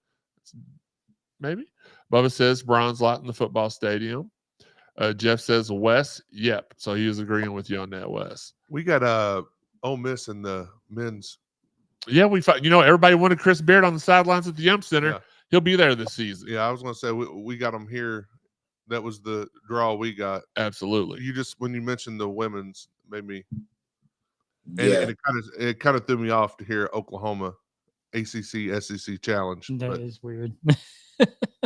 Maybe. Bubba says bronze lot in the football stadium. Jeff says Wes. Yep. So he was agreeing with you on that, Wes. We got Ole Miss in the men's. Yeah, everybody wanted Chris Beard on the sidelines at the Yum Center. Yeah. He'll be there this season. Yeah, I was going to say we got him here. That was the draw we got. Absolutely. When you mentioned the women's, made me. Yeah. And it kind of threw me off to hear Oklahoma ACC SEC challenge. That is weird.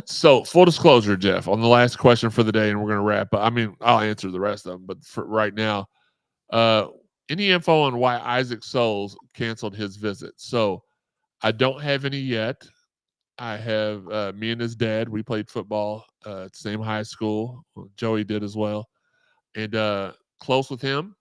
So, full disclosure, Jeff, on the last question for the day, and we're going to wrap up. I mean, I'll answer the rest of them, but for right now, any info on why Isaac Souls canceled his visit? So, I don't have any yet. I have me and his dad. We played football at the same high school. Joey did as well. And close with him.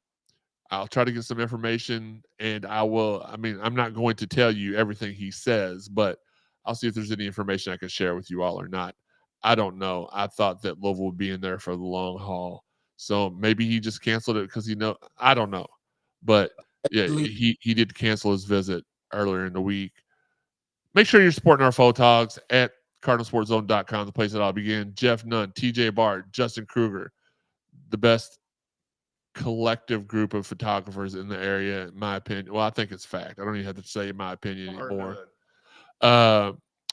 I'll try to get some information, and I'm not going to tell you everything he says, but I'll see if there's any information I can share with you all or not. I don't know. I thought that Louisville would be in there for the long haul. So maybe he just canceled it because I don't know. But yeah, he did cancel his visit earlier in the week. Make sure you're supporting our photogs at CardinalSportsZone.com, the place that I'll begin. Jeff Nunn, TJ Bart, Justin Kruger, the best collective group of photographers in the area, in my opinion. Well, I think it's fact. I don't even have to say my opinion anymore.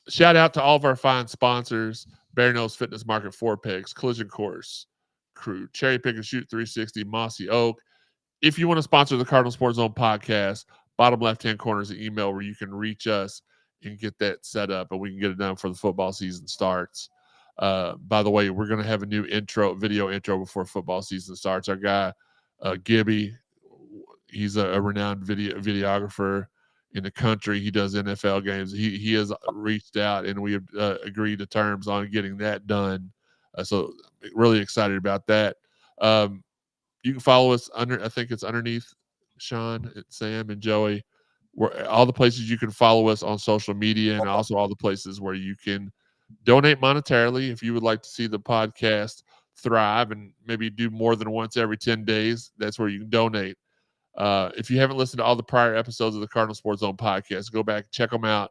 Shout out to all of our fine sponsors: Bear Nose Fitness Market, 4 Pegs, Collision Course Crew, Cherry Pick and Shoot 360, Mossy Oak. If you want to sponsor the Cardinal Sports Zone podcast, bottom left-hand corner is an email where you can reach us and get that set up, and we can get it done before the football season starts. By the way, we're going to have a new video intro before football season starts. Our guy, Gibby, he's a renowned videographer in the country. He does NFL games. He has reached out, and we have agreed to terms on getting that done. So really excited about that. You can follow us I think it's underneath Sean, Sam, and Joey. All the places you can follow us on social media, and also all the places where you can donate monetarily if you would like to see the podcast thrive and maybe do more than once every 10 days. That's where you can donate. If you haven't listened to all the prior episodes of the Cardinal Sports Zone podcast, go back, check them out.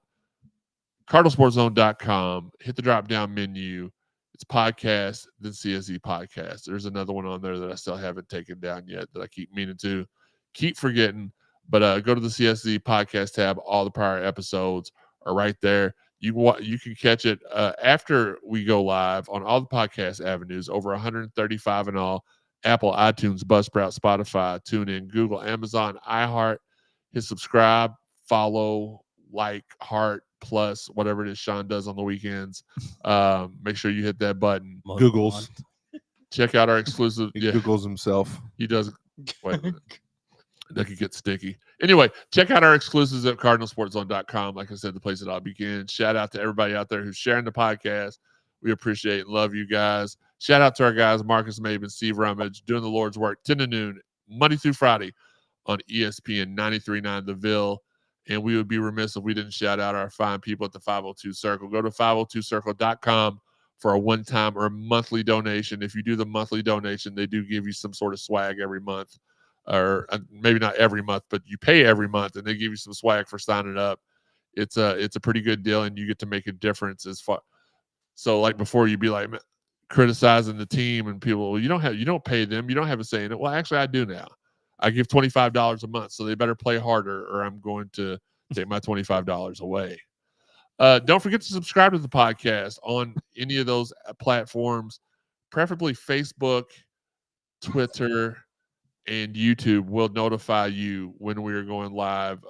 CardinalSportsZone.com. Hit the drop-down menu. It's podcast, then CSZ Podcast. There's another one on there that I still haven't taken down yet that I keep meaning to. Keep forgetting. But go to the CSZ Podcast tab. All the prior episodes are right there. You can catch it after we go live on all the podcast avenues, over 135 in all: Apple, iTunes, Buzzsprout, Spotify, TuneIn, Google, Amazon, iHeart. Hit subscribe, follow, like, heart, plus whatever it is Sean does on the weekends. Make sure you hit that button. Googles. Check out our exclusive. He Googles himself. He does. Wait a minute. That could get sticky. Anyway, check out our exclusives at cardinalsportzone.com. Like I said, the place it all begins. Shout out to everybody out there who's sharing the podcast. We appreciate and love you guys. Shout out to our guys, Marcus Maben, Steve Rummage, doing the Lord's work 10 to noon, Monday through Friday on ESPN 93.9 The Ville. And we would be remiss if we didn't shout out our fine people at the 502 Circle. Go to 502circle.com for a one-time or a monthly donation. If you do the monthly donation, they do give you some sort of swag every month. Or maybe not every month, but you pay every month, and they give you some swag for signing up. It's a pretty good deal, and you get to make a difference as far. So, like before, you'd be like criticizing the team, and people, well, you don't pay them, you don't have a say in it. Well, actually, I do now. I give $25 a month, so they better play harder, or I'm going to take my $25 away. Don't forget to subscribe to the podcast on any of those platforms, preferably Facebook, Twitter, and YouTube will notify you when we are going live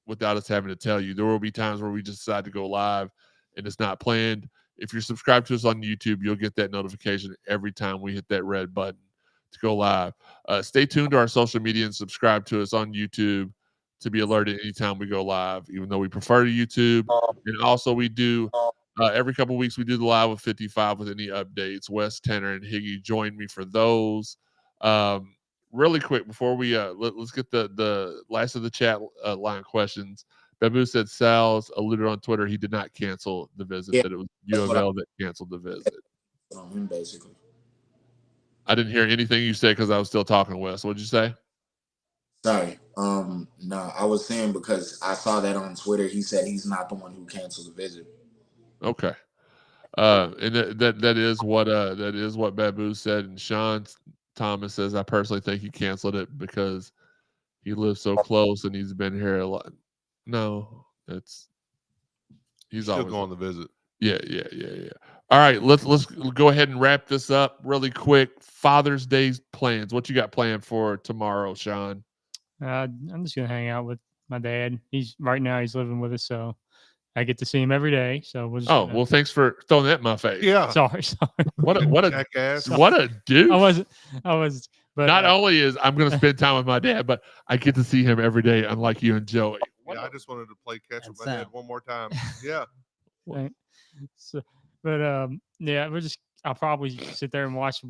without us having to tell you. There will be times where we just decide to go live and it's not planned. If you're subscribed to us on YouTube, you'll get that notification every time we hit that red button to go live. Stay tuned to our social media and subscribe to us on YouTube to be alerted anytime we go live, even though we prefer to YouTube. And also we do every couple of weeks, we do the live with 55 with any updates. Wes, Tanner, and Higgy join me for those. Really quick before we let's get the last of the chat line questions. Babu said Sal's alluded on Twitter he did not cancel the visit, that it was U of L that canceled the visit. On him, basically. I didn't hear anything you said because I was still talking, Wes. What'd you say? Sorry. No, I was saying because I saw that on Twitter. He said he's not the one who canceled the visit. Okay. And that is what Babu said. And Sean Thomas says, I personally think he canceled it because he lives so close and he's been here a lot. No, he's still always going to visit. Yeah. All right, let's go ahead and wrap this up really quick. Father's Day plans. What you got planned for tomorrow, Sean? I'm just gonna hang out with my dad. He's living with us, so I get to see him every day. So we'll just, well, thanks for throwing that in my face. Yeah. Sorry. What a jackass. What a dude. I was. But not only is I'm going to spend time with my dad, but I get to see him every day, unlike you and Joey. Yeah, I just wanted to play catch with my dad one more time. Yeah. Right. So, but yeah, I'll probably sit there and watch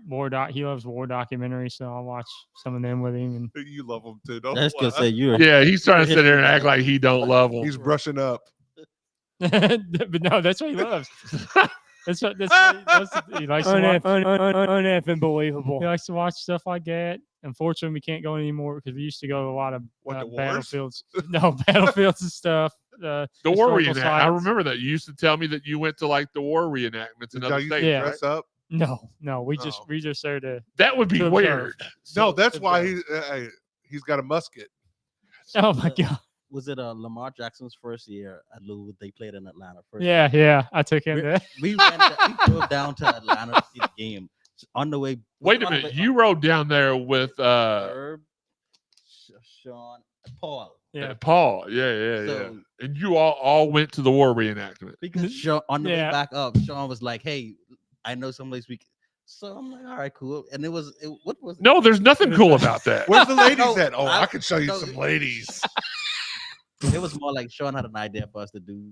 war he loves war documentaries, so I'll watch some of them with him. And You love him too, don't That's you? gonna say you. Yeah, he's trying to sit there and act like he don't love him. He's brushing up. but no, that's what he loves. That's what he likes to watch. Uneffing believable. He likes to watch stuff like that. Unfortunately, we can't go anymore because we used to go to a lot of The wars? battlefields. No, battlefields and stuff. The war historical reenactment. I sites. remember that. You used to tell me that you went to like the war reenactments in Did other y'all used to states. Yeah. Right? dress up? No, we just there to. That would be To weird. No, that's why he's got a musket. Oh my god. Was it Lamar Jackson's first year at Louisville? They played in Atlanta first. Yeah, I took him there. We drove down to Atlanta to see the game. On the way. Wait a minute. You rode down there with Herb, Sean, Paul. Yeah. Paul. Yeah. So- And you all went to the war reenactment. Because Sean, on the way Yeah. back up, Sean was like, "Hey, I know someplace we." So I'm like, "All right, cool." And what was it? No, there's nothing cool about that. Where's the ladies No, at? Oh, I I- can show you no, some ladies. It was more like Sean had an idea for us to do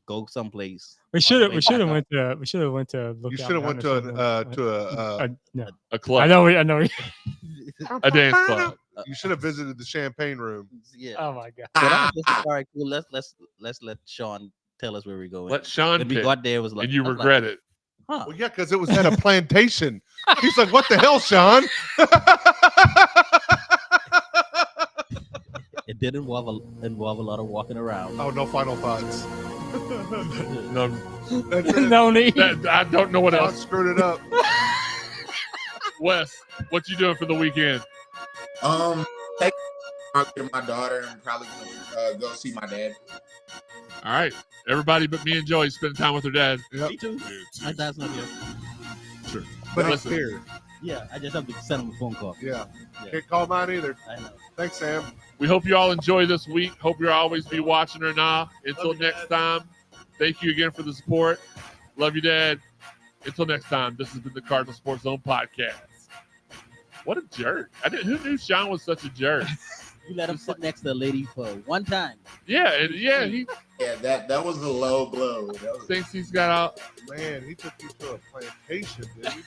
go someplace. We on should the way have back went up. to Lookout You should have went to no. A club. I know. A dance club. you should have visited the champagne room. Yeah. Oh my god. So that was just, all right, cool. Let's let Sean tell us where we're going. Let Sean When we pick. got there, it was like, And you I was regret like, it. Huh. Well, yeah, because it was at a plantation. He's like, "What the hell, Sean?" It did involve a lot of walking around. Oh, no final thoughts. No, That's it. No need. I don't know what Sean else. screwed it up. Wes, what you doing for the weekend? Take I'll get my daughter and probably go see my dad. All right. Everybody but me and Joey spending time with her dad. Me too. My dad's not here. Sure. But Listen, he's here. Yeah, I just have to send him a phone call. Yeah. Yeah. Can't call mine either. I know. Thanks, Sam. we hope you all enjoy this week. Hope you'll always be watching or not. Until next time, thank you again for the support. Love you, Dad. Until next time, this has been the Cardinal Sports Zone Podcast. What a jerk. Who knew Sean was such a jerk? You let him sit next to a lady for one time. Yeah, he That was a low blow. That was thinks he's got out. Man, he took you to a plantation, didn't he?